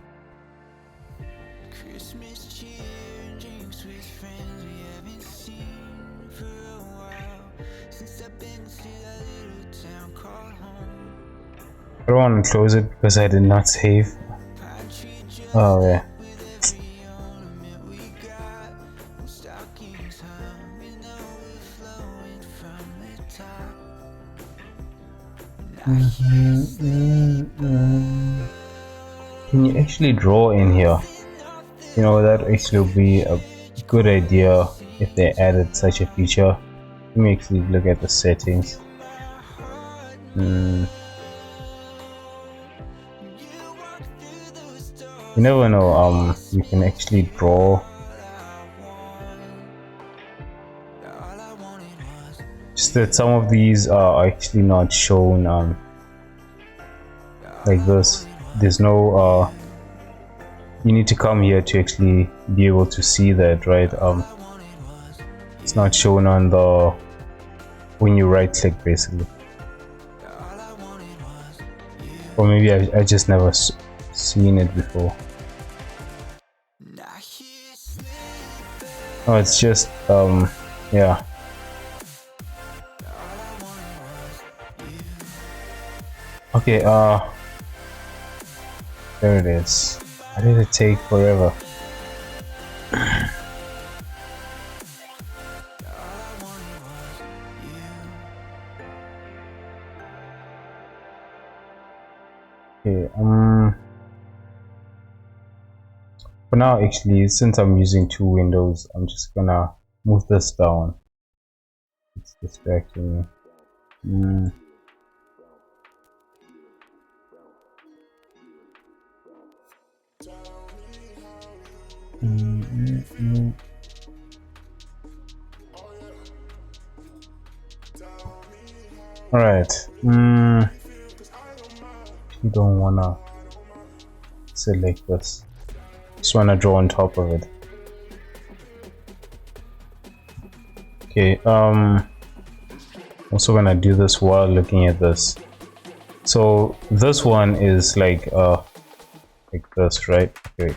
I don't want to close it because I did not save. Oh yeah. Can you actually draw in here? You know, that actually would be a good idea if they added such a feature. Let me actually look at the settings. You never know, you can actually draw. Just that some of these are actually not shown like this. There's no you need to come here to actually be able to see that, right? It's not shown on the, when you right click basically. Or maybe I just never seen it before. Oh, it's just yeah. Okay, there it is. Why did it take forever? Okay, for now actually, since I'm using two windows, I'm just gonna move this down. It's distracting me. Alright, you don't wanna select this, just wanna draw on top of it. Okay, also gonna do this while looking at this. So this one is like this, right? Okay,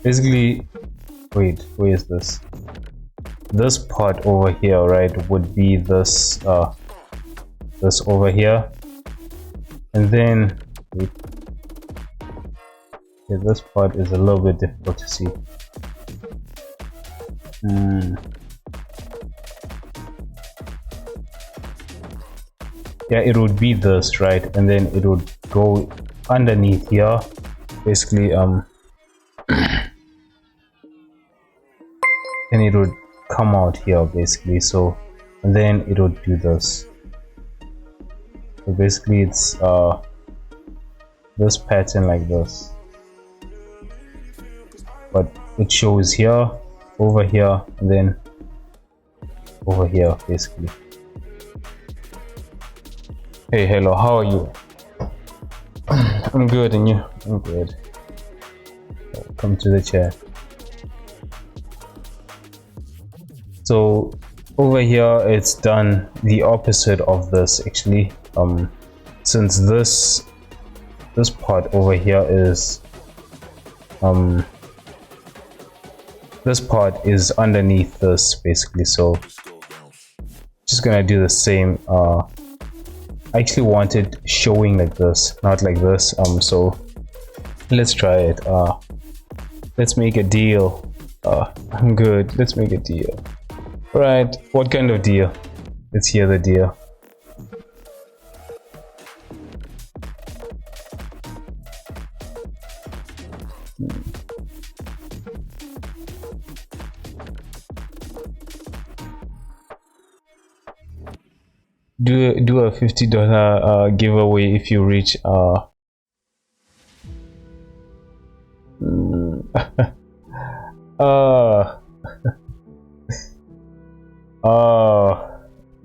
basically, wait, where is this? This part over here, right, would be this this over here, and then wait. Okay, this part is a little bit difficult to see. Yeah, it would be this, right, and then it would go underneath here, basically, and it would come out here basically. So, and then it would do this. So basically it's this pattern like this, but it shows here, over here, and then over here basically. Hey, hello, how are you? I'm good, and you? I'm good. Welcome to the chat. So over here it's done the opposite of this actually. Since this part over here is this part is underneath this basically, so just gonna do the same I actually wanted showing like this, not like this. So let's try it. Let's make a deal. I'm good. Let's make a deal. Right. What kind of deal? Let's hear the deal. Do a $50 giveaway if you reach oh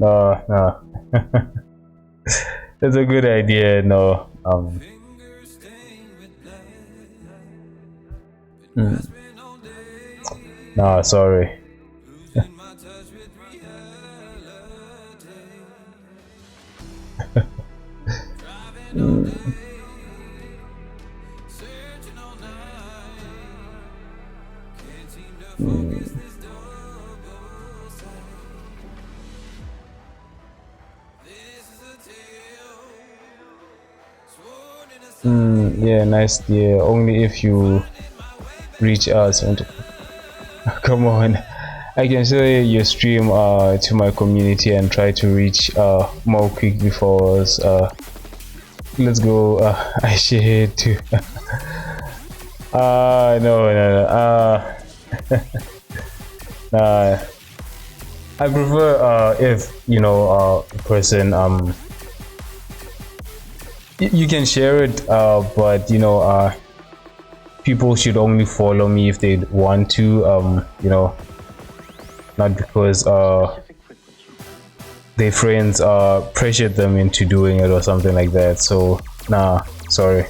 no. That's a good idea. No, no, sorry. Yeah, nice deal. Only if you reach us. Come on, I can share your stream to my community and try to reach more quick before us. Let's go. I share it too. No. I prefer if you know a person you can share it, but you know people should only follow me if they want to. You know, not because their friends pressured them into doing it or something like that. So nah, sorry.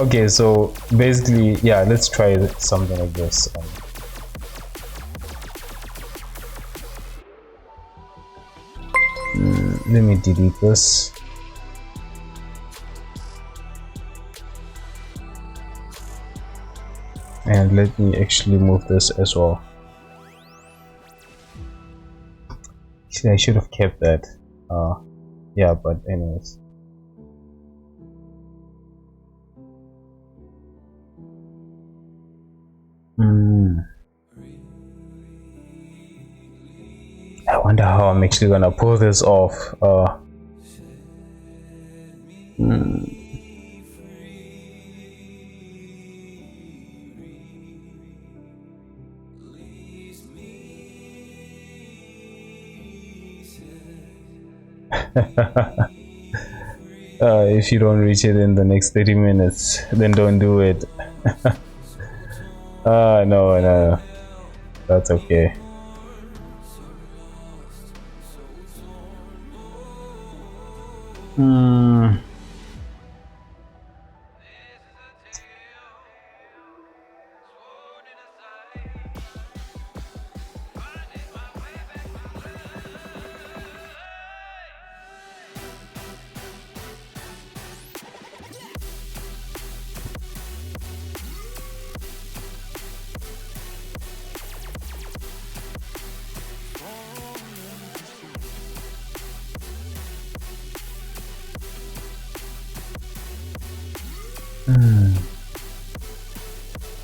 Okay, so basically, yeah, let's try something like this. Let me delete this. And let me actually move this as well. Actually, I should have kept that. Yeah, but anyways. I wonder how I'm actually gonna pull this off. If you don't reach it in the next 30 minutes, then don't do it. No, that's okay.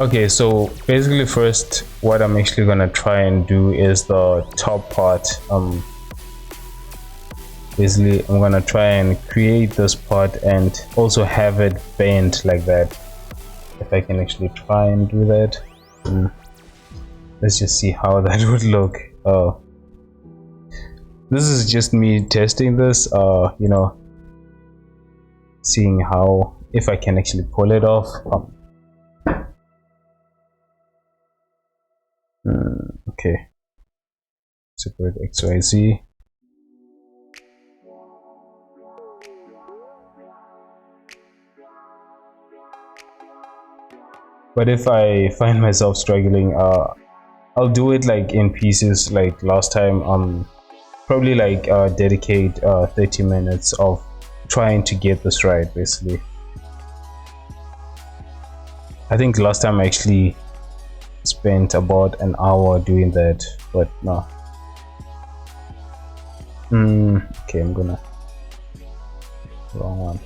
Okay, so basically first what I'm actually gonna try and do is the top part. Basically I'm gonna try and create this part and also have it bent like that. If I can actually try and do that. Let's just see how that would look. This is just me testing this, you know, seeing how, if I can actually pull it off. Okay, separate XYZ. But if I find myself struggling, I'll do it like in pieces like last time. Probably like dedicate 30 minutes of trying to get this right, basically. I think last time I actually spent about an hour doing that, but no. Okay, I'm gonna wrong one.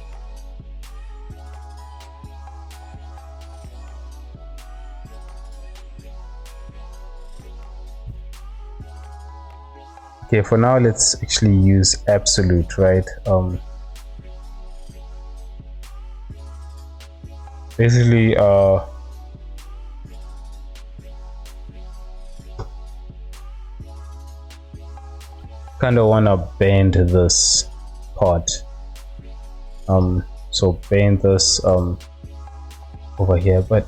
Okay, for now let's actually use absolute, right? Basically kind of want to bend this part, so bend this over here, but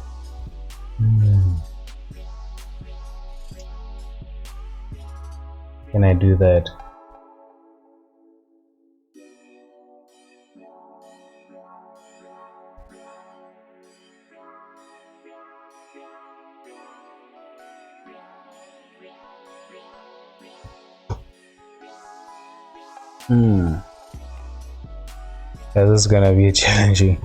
can I do that? Yeah, this is gonna be challenging.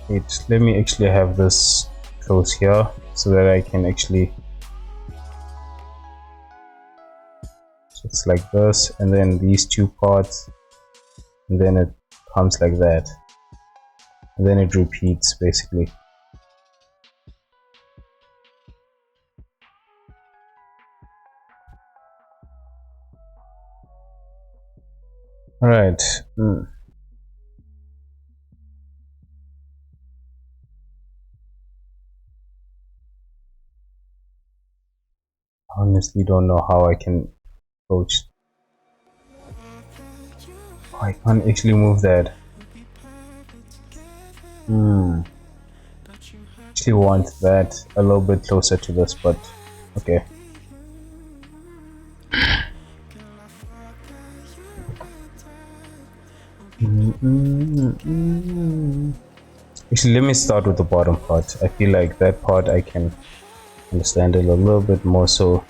Wait, let me actually have this close here so that I can actually, it's like this, and then these two parts, and then it comes like that, and then it repeats basically. All right. Honestly don't know how I can approach. Oh, I can't actually move that. Actually want that a little bit closer to this, but okay. Actually, let me start with the bottom part. I feel like that part I can understand it a little bit more so.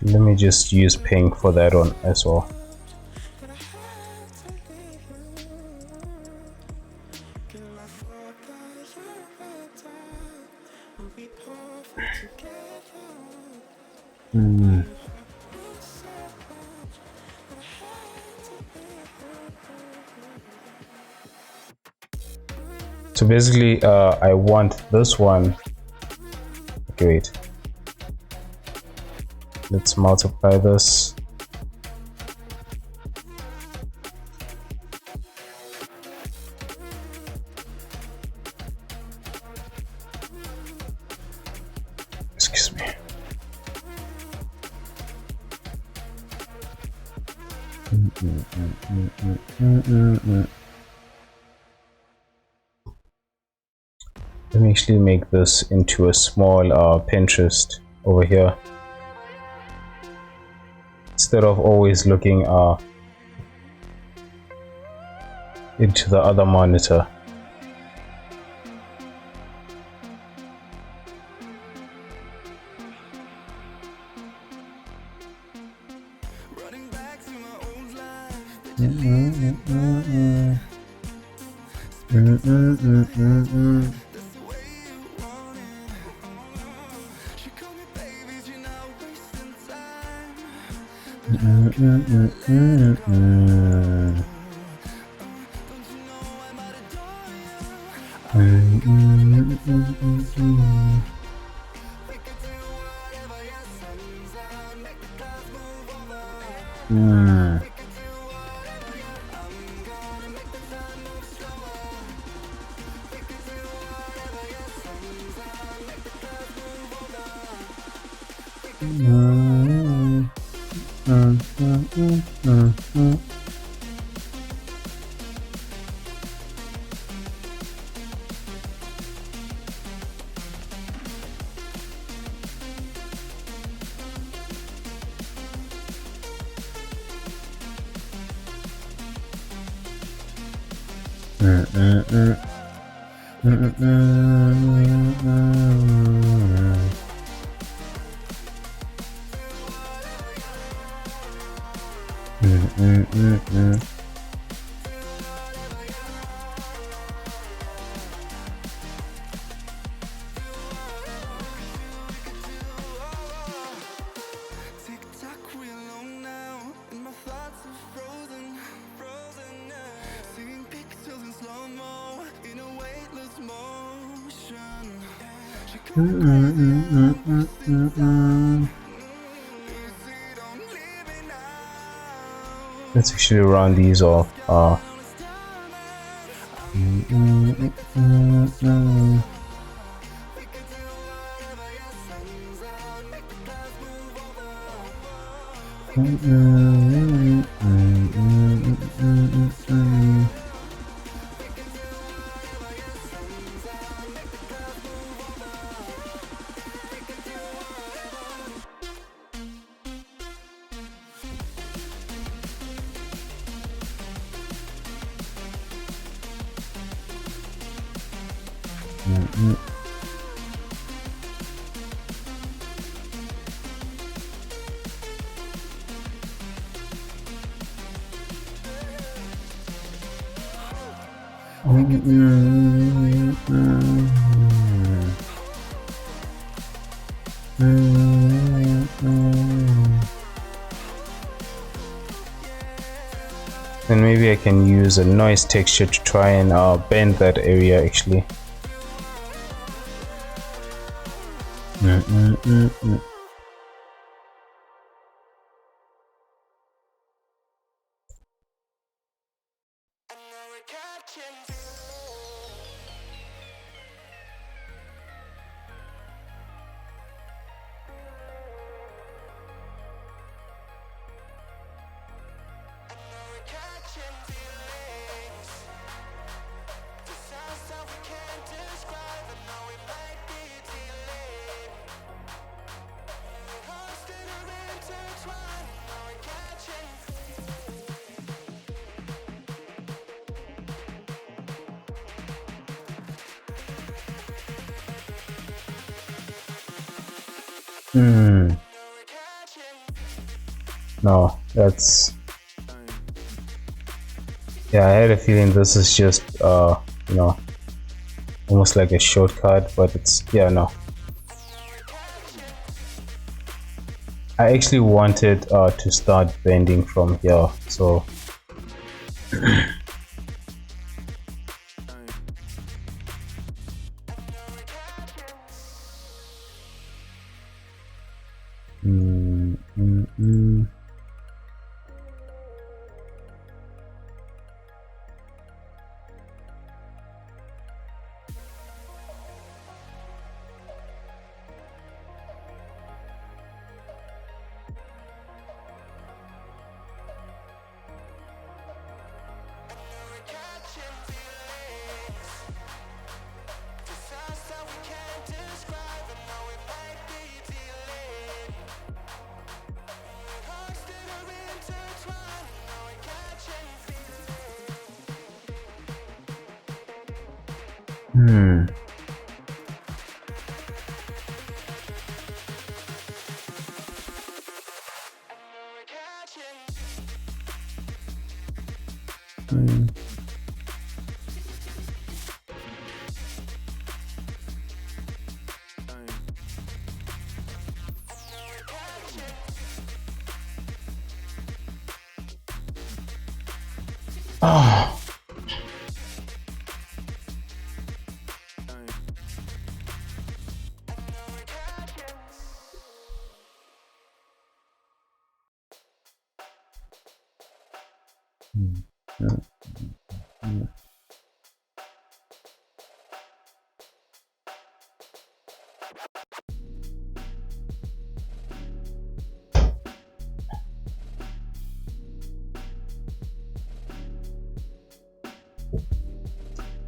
Let me just use pink for that one as well. So basically I want this one. Okay, wait, let's multiply this. Excuse me. Let me actually make this into a small Pinterest over here, instead of always looking into the other monitor. Running back to my old life, did you leave it behind? That's the way you want it. She called me baby, you're not wasting time. Let's actually round these off. Then maybe I can use a noise texture to try and bend that area actually. No, that's... Yeah, I had a feeling this is just, you know, almost like a shortcut, but it's... Yeah, no. I actually wanted to start bending from here, so... Oh.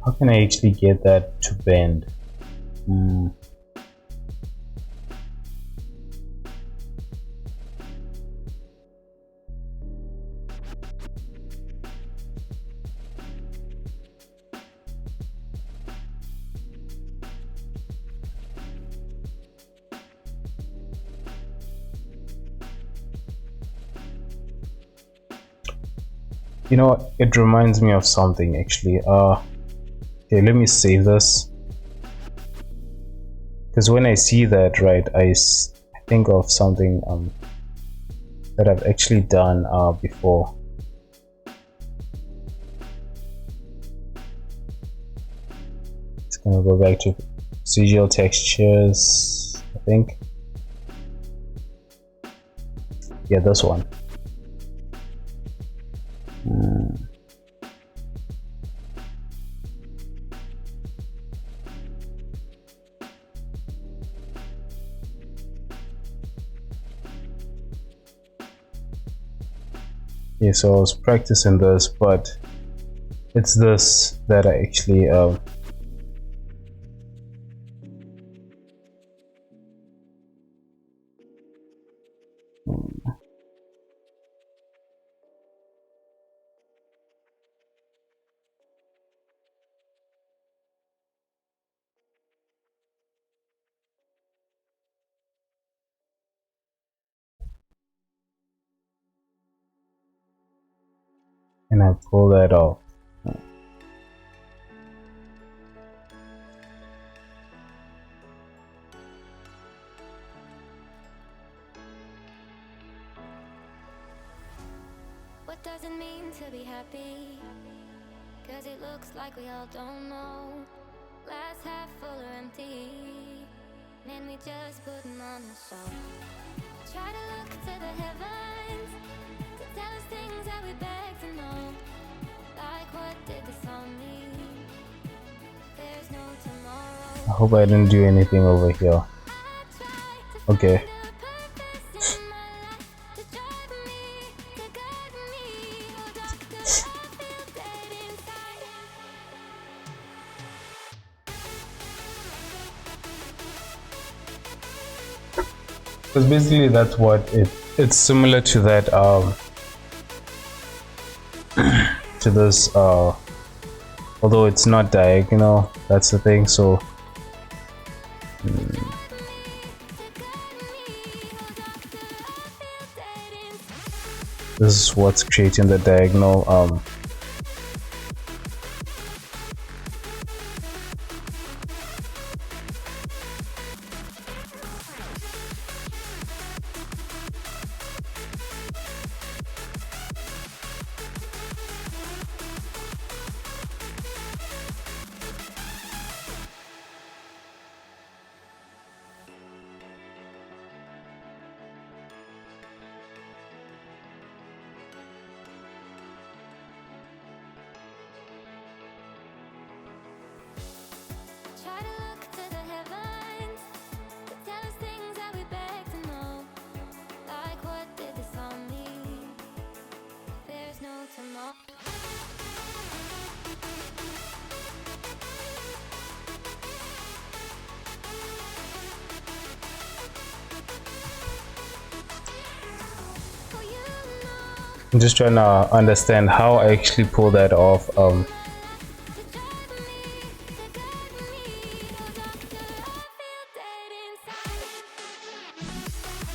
How can I actually get that to bend? You know what? It reminds me of something actually. Okay, let me save this. Because when I see that, right, I think of something that I've actually done before. It's gonna go back to procedural textures, I think. Yeah, this one. Yeah, so I was practicing this, but it's this that I actually and I pull that off. What does it mean to be happy? Cause it looks like we all don't know. Glass half full or empty. And we just putting on the show. Try to look to the heavens to tell us things that we beg to know. Like what did the song mean? There's no tomorrow. I hope I didn't do anything over here. Okay. Because basically that's what it's similar to that to this although it's not diagonal, that's the thing. So this is what's creating the diagonal Try to look to the heavens to tell us things that we beg to know. Like what did the song mean? There's no tomorrow. Oh, you know. I'm just trying to understand how I actually pull that off.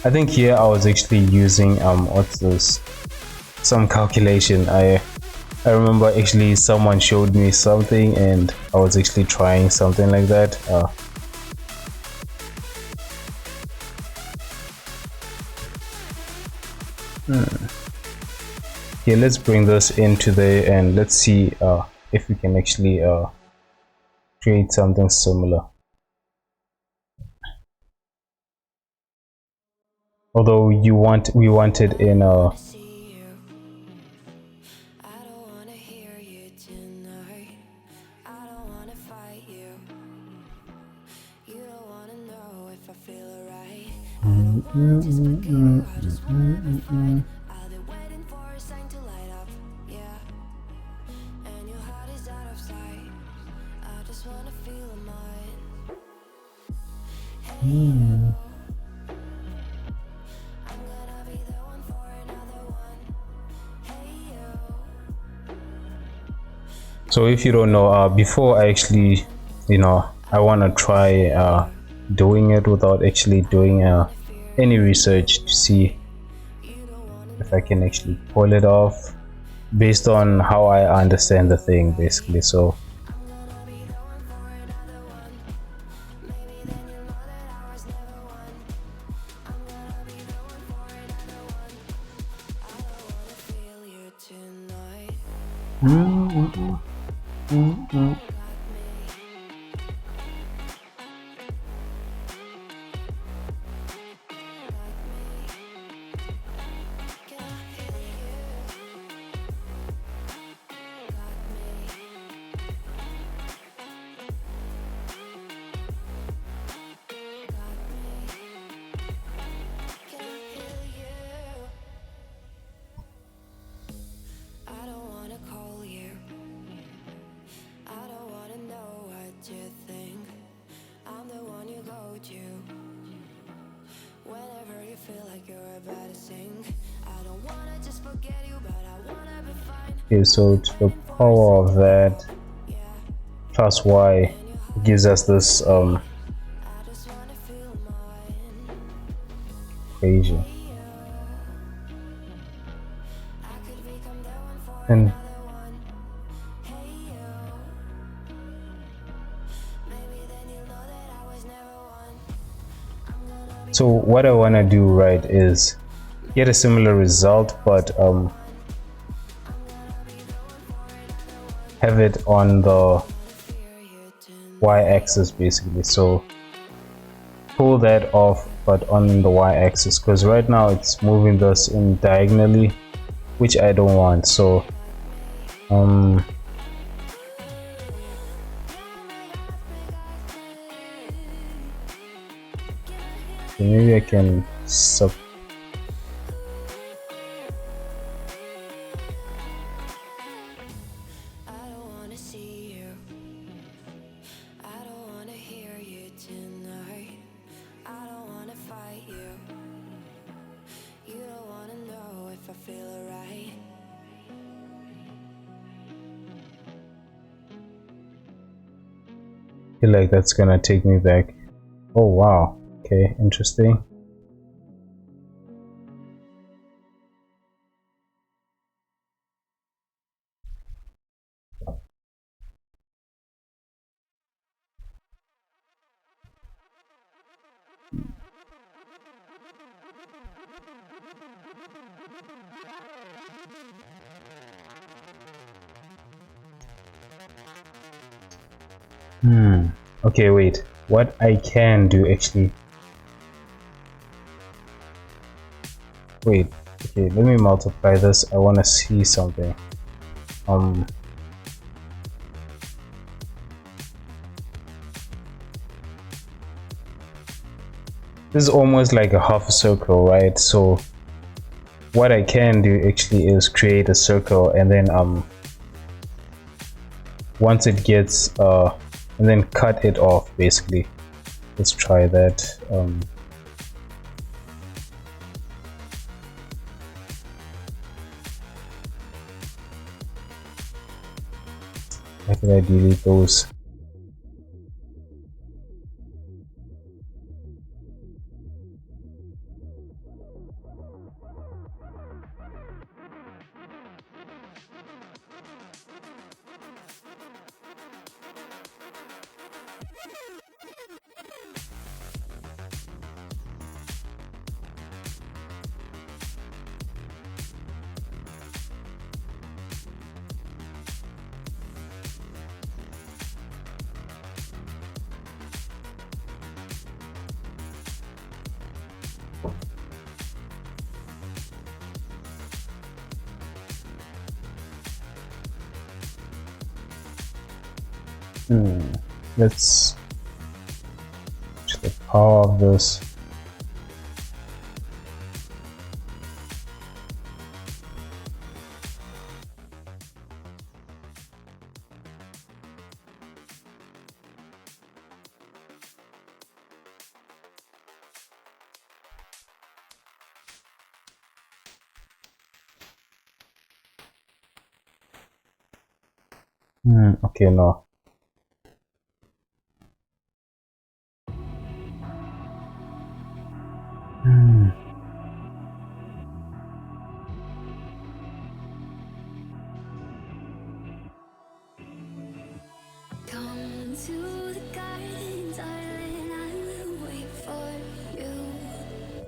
I think here I was actually using what's this, some calculation. I remember actually someone showed me something and I was actually trying something like that. Okay, let's bring this into there and let's see if we can actually create something similar. Although we want it in a So if you don't know, before I actually, I want to try doing it without actually doing any research to see if I can actually pull it off based on how I understand the thing, basically. So okay, so to the power of that plus y gives us this equation, and so what I want to do, right, is get a similar result, but have it on the y-axis basically. So pull that off, but on the y-axis, because right now it's moving this in diagonally, which I don't want. So maybe I can feel like that's gonna take me back. Oh wow, okay, interesting. Okay, wait, what I can do actually, wait, okay, let me multiply this. I want to see something. This is almost like a half a circle, right? So what I can do actually is create a circle, and then once it gets and then cut it off basically. Let's try that. Why did I delete those? Let's check the power of this. Okay, no. Come to the garden, darling, I will wait for you.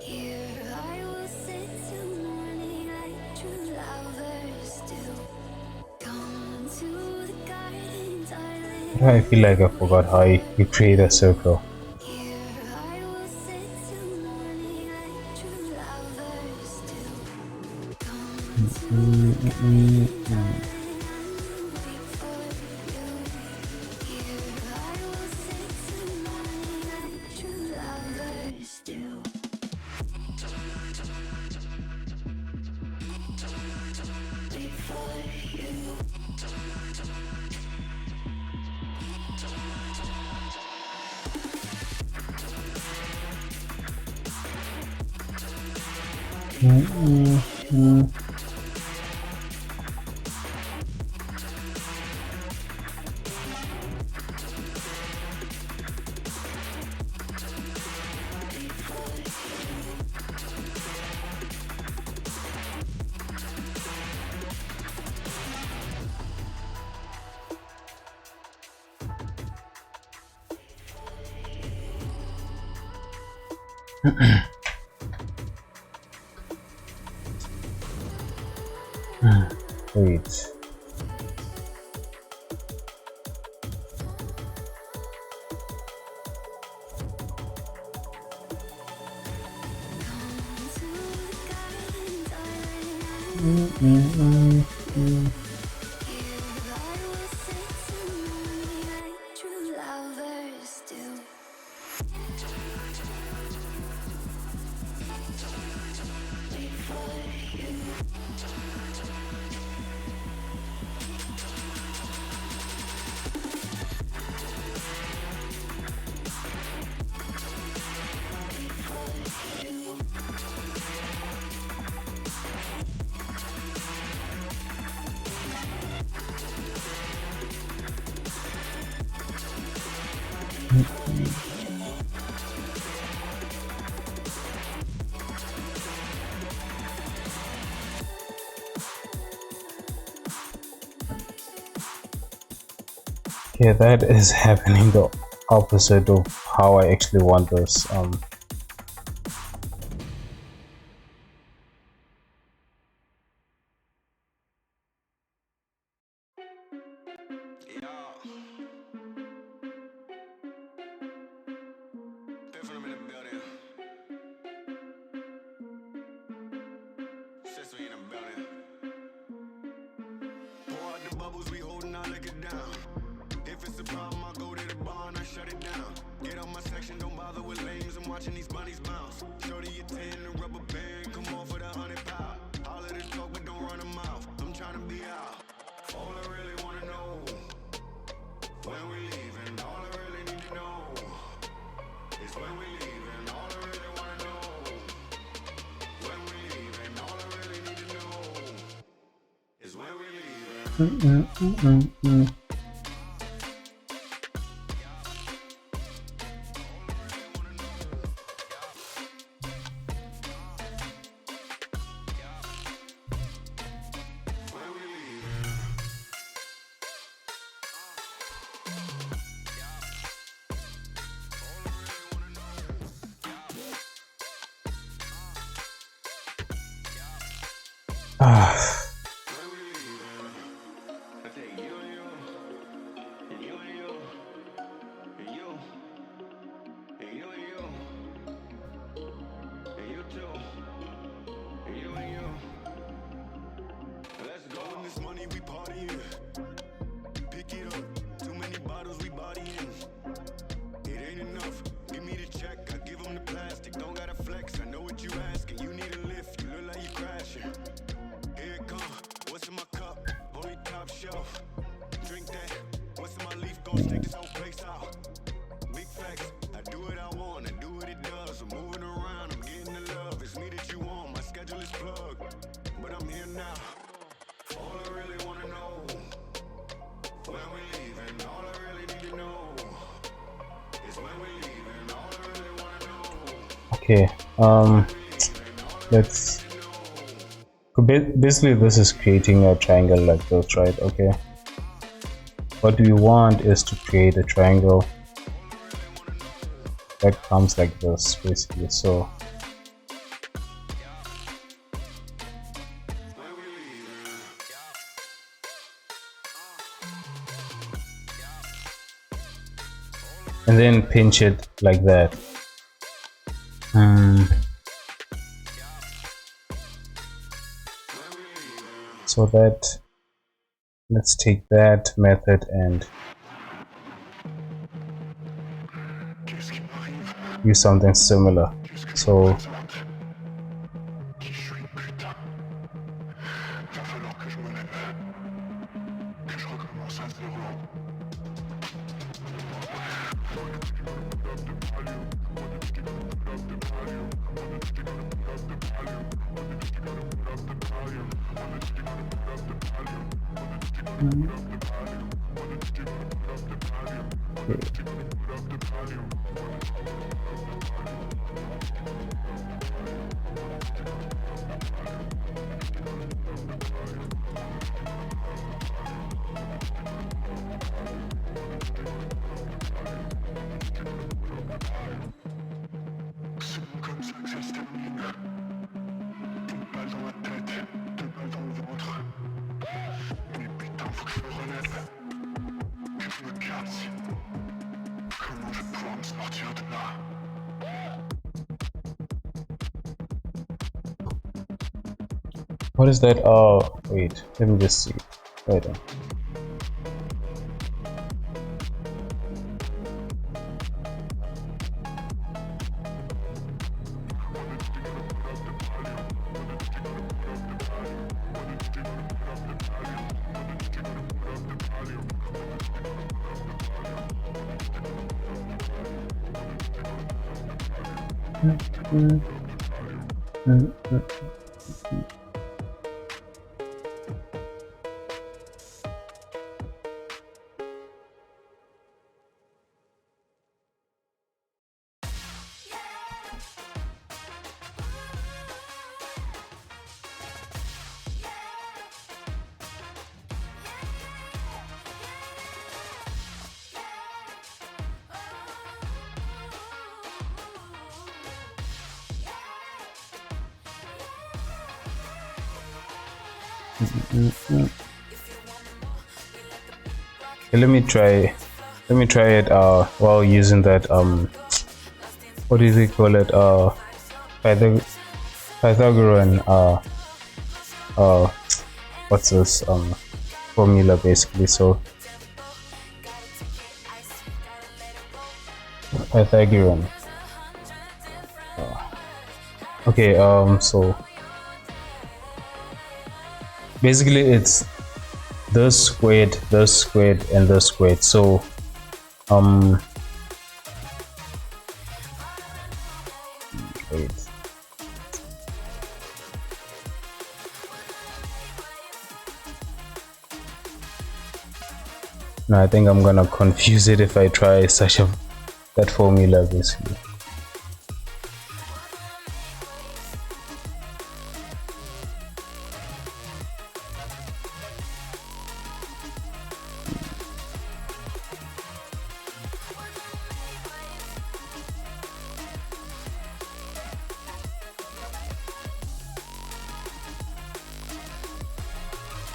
Here I will sit till morning like true lovers do. Come to the garden, darling, I feel like I forgot how you create a circle. here I will sit till morning like true lovers do. Come to the garden, darling, I will wait for you. Here I will sit till morning like true lovers do. Wait for you. Wait. Yeah, that is happening the opposite of how I actually want this. Let's go. This money we partying. Pick it up. Too many bottles we buy. All I really wanna know, when we leaving, all I really need to know is when we leaving, all I really wanna know. Okay, let's basically this is creating a triangle like this, right? Okay, what we want is to create a triangle that comes like this basically. So and then pinch it like that. So that, let's take that method and use something similar. So what is that? Oh wait, let me just see. Wait. Okay, let me try it while using that what do they call it, Pythagorean what's this formula basically. So Pythagorean, okay, so basically it's this squared, and this squared. So wait, no, I think I'm gonna confuse it if I try that formula basically.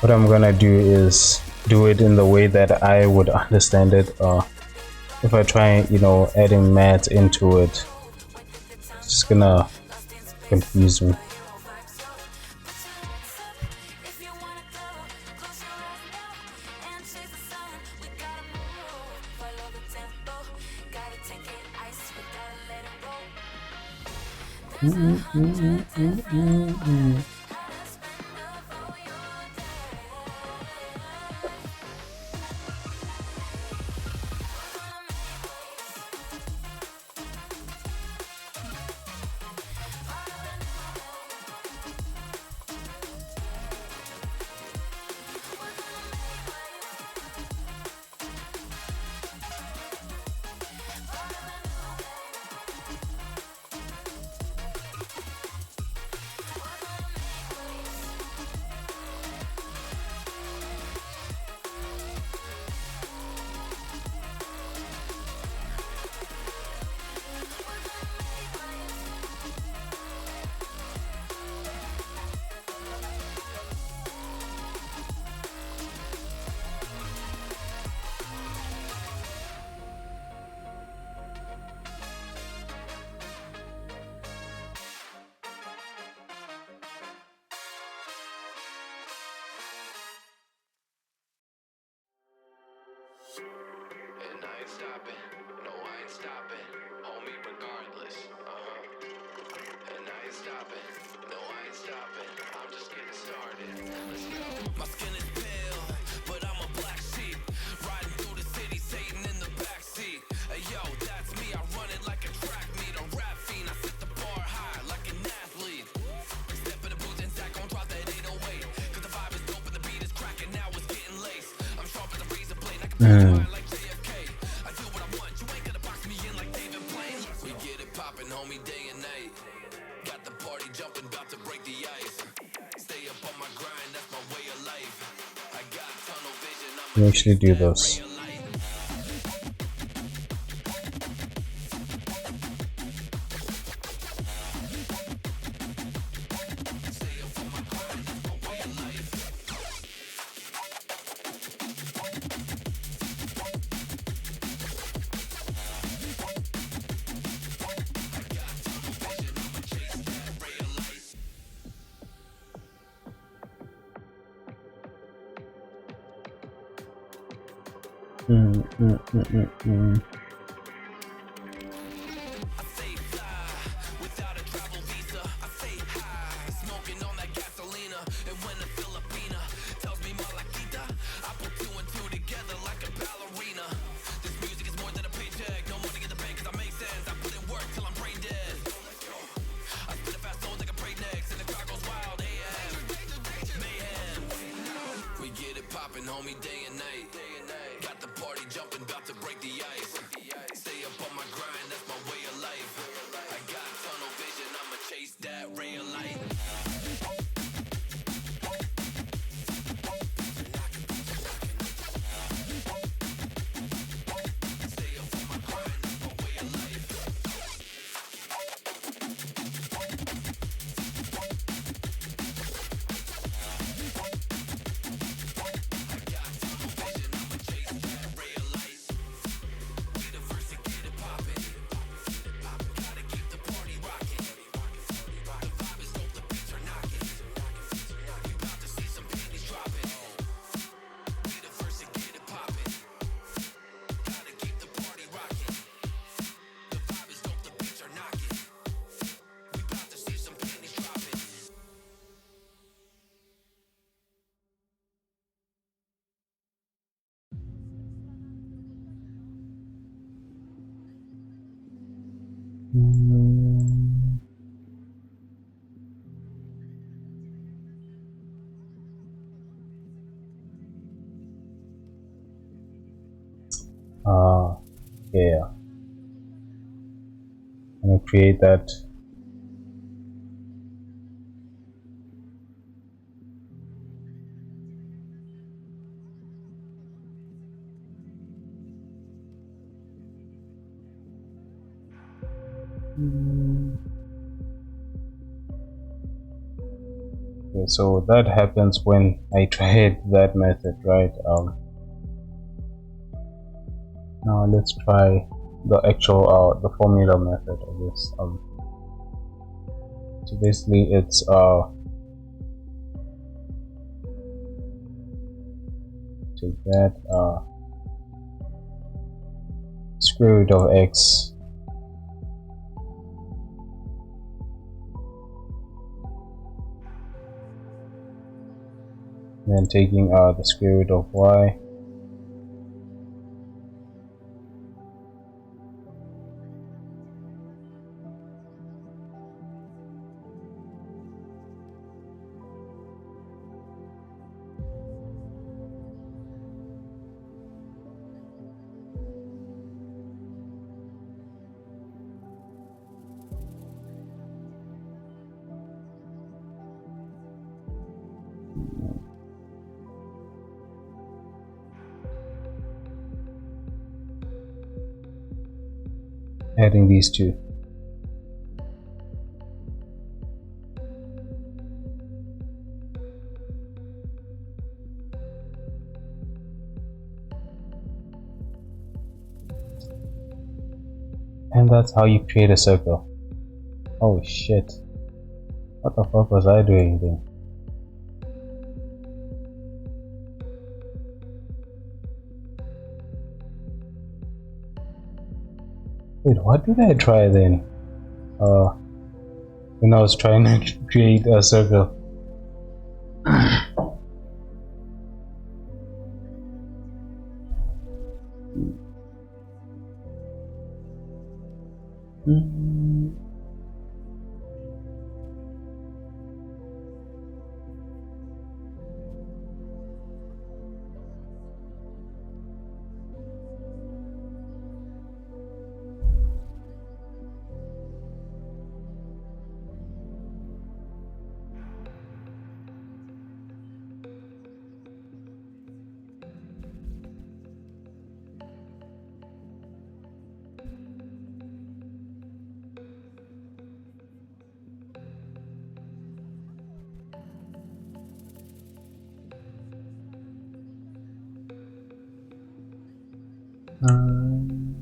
What I'm gonna do is do it in the way that I would understand it. If I try, adding math into it, it's just gonna confuse me. Mm. like JFK. I do what I want, you ain't gonna box me in like David Blaine. We get it poppin', homie, day and night. Got the party jumping, about to break the ice. Stay up on my grind, that's my way of life. I got tunnel vision, Let I'ma me actually chase do that ray this. of light. Stay up on my grind, that's my way of life. I got tunnel vision, I'ma chase that ray of light. I stay fly, without a travel visa. I stay high, smoking on that gasolina. And when a Filipina tells me Malakita, I put two and two together like a ballerina. This music is more than a paycheck, no money in the bank 'cause I make sense. I put in work till I'm brain dead. I spin a fast zone like a breakneck, and the crowd goes wild. AM, mayhem. We get it poppin', homie, day and night. Got the party jumping, about to break the ice. Stay up on my grind, that's my way of life. I got tunnel vision, I'ma chase that ray of light. Stay up on my grind, that's my way of life. I got tunnel vision, I'ma chase that ray of light. We the first to get it poppin'. Gotta keep the party rockin'. The vibe is dope, the beats are knockin'. We about to see some panties droppin'. We the first to get it poppin'. Gotta keep the party rockin'. The vibe is dope, the beats are knockin'. We about to see some panties droppin'. Yeah. I'm gonna create that. Okay, so that happens when I tried that method, right? Now let's try the actual the formula method of this. So basically it's take that square root of x, and then taking the square root of y. Adding these two. And that's how you create a circle. Oh shit. What the fuck was I doing then? Wait, what did I try then? When I was trying to create a circle. Um,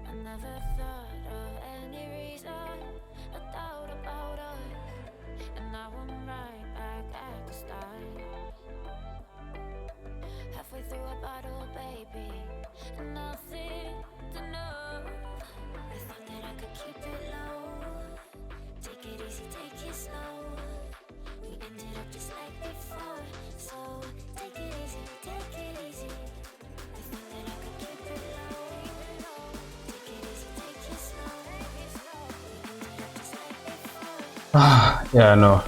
I never thought of any reason, a doubt about us, and now I'm right back at the start. Halfway through a bottle, baby, and nothing to know. I thought that I could keep it low, take it easy, take it slow. We ended up just like before, so take it easy, take it easy. I thought that I could keep it low, take it easy, take it slow. We ended up just like before. yeah, no.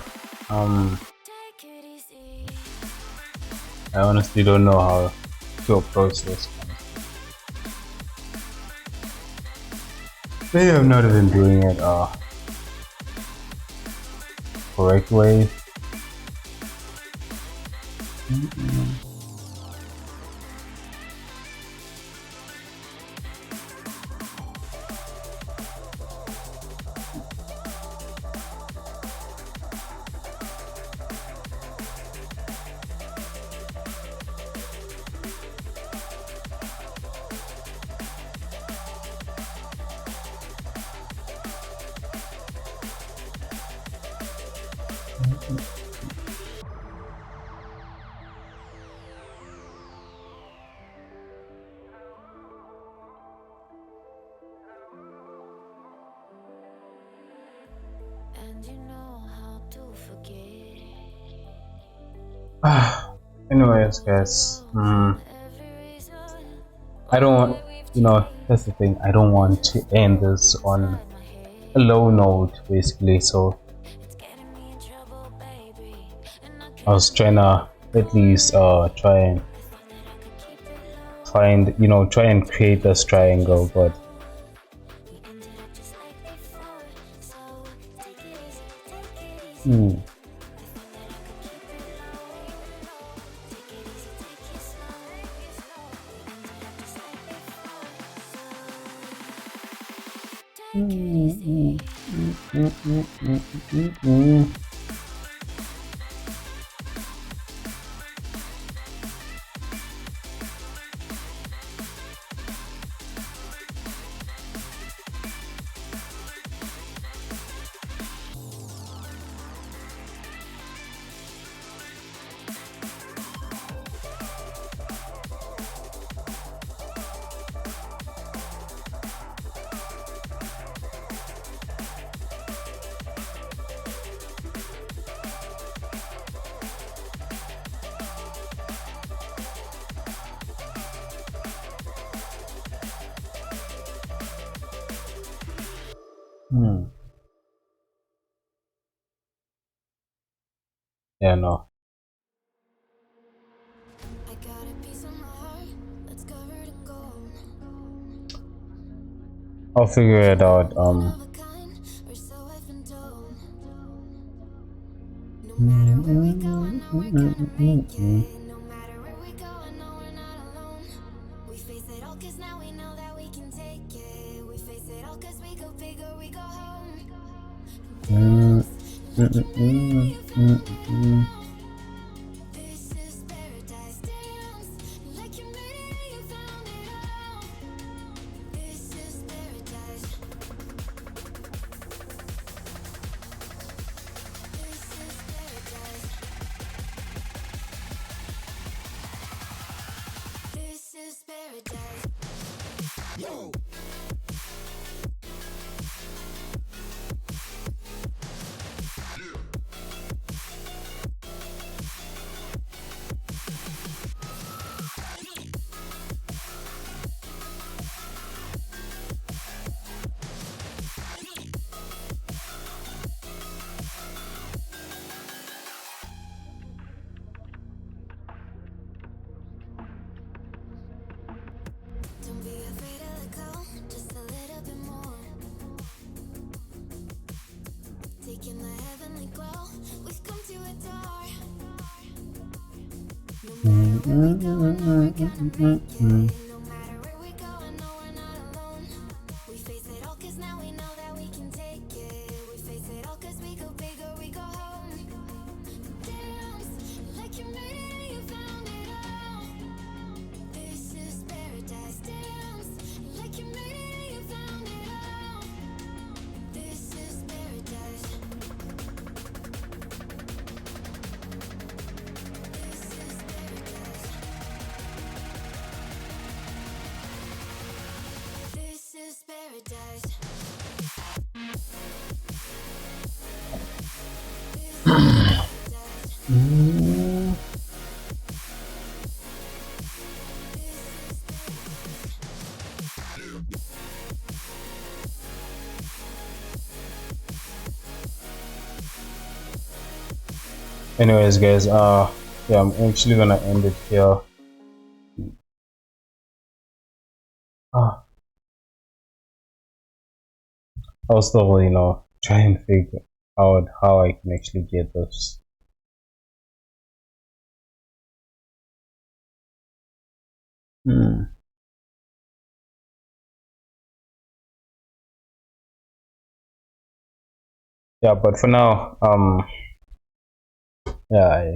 Take it easy. I honestly don't know how to approach this. Maybe I'm not even doing it correct way. And you know how to forget. Anyways, guys, Every reason I don't want, that's the thing. I don't want to end this on a low note, basically. So it's getting me in trouble, baby. And I I was trying to at least try and thought that I could keep it low. find, try and create this triangle, but We ended up just like before, so take it easy, take it easy. Take it easy, take it slow. We ended up just like before, so take it easy. yeah, no. I got a piece of my heart that's covered in gold. I'll figure it out. One of a kind, or so I've been told. No matter where we go, I know we're gonna make it. No matter where we go, I know we're not alone. We face it all cause now we know that we can take it. We face it all cause we go big or we go home. Dance, like you made it, you found it all. This is paradise. Dance, like you made it, you found it all. This is paradise. This is paradise. This is paradise. Yo. Anyways, guys, yeah, I'm actually gonna end it here. I'll still, try and figure out how I can actually get this. Yeah, but for now, yeah.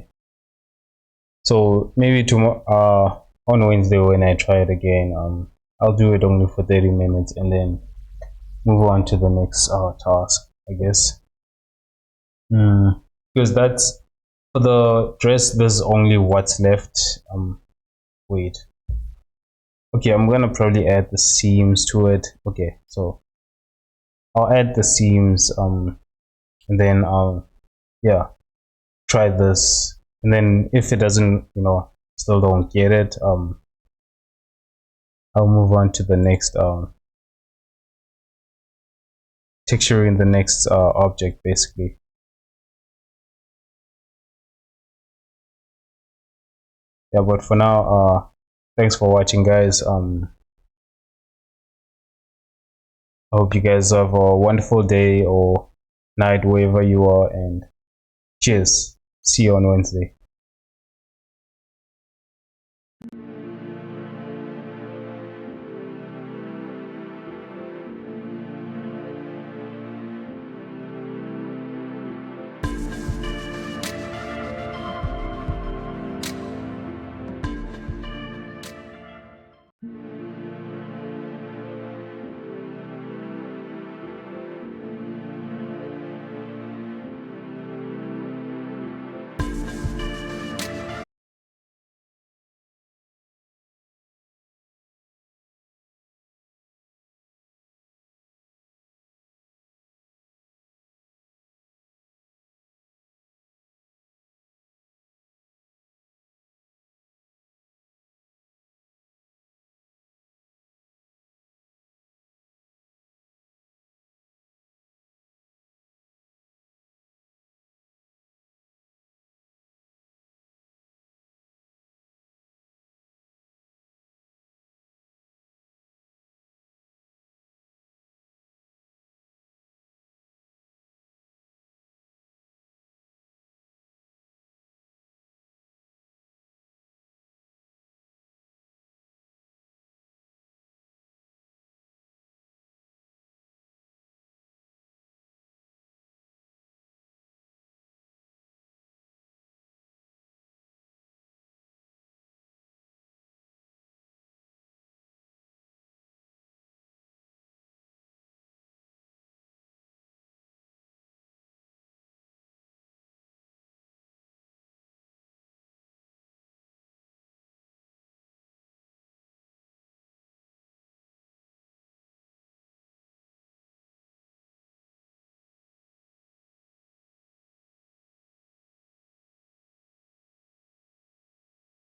So maybe tomorrow, on Wednesday when I try it again, I'll do it only for 30 minutes and then move on to the next task, I guess. Because that's for the dress. There's only what's left. Wait. Okay, I'm gonna probably add the seams to it. Okay, so I'll add the seams. And then yeah, try this. And then if it doesn't, still don't get it, I'll move on to the next texture in the next object, basically. Yeah, but for now, thanks for watching, guys. I hope you guys have a wonderful day or night wherever you are, and cheers. See you on Wednesday.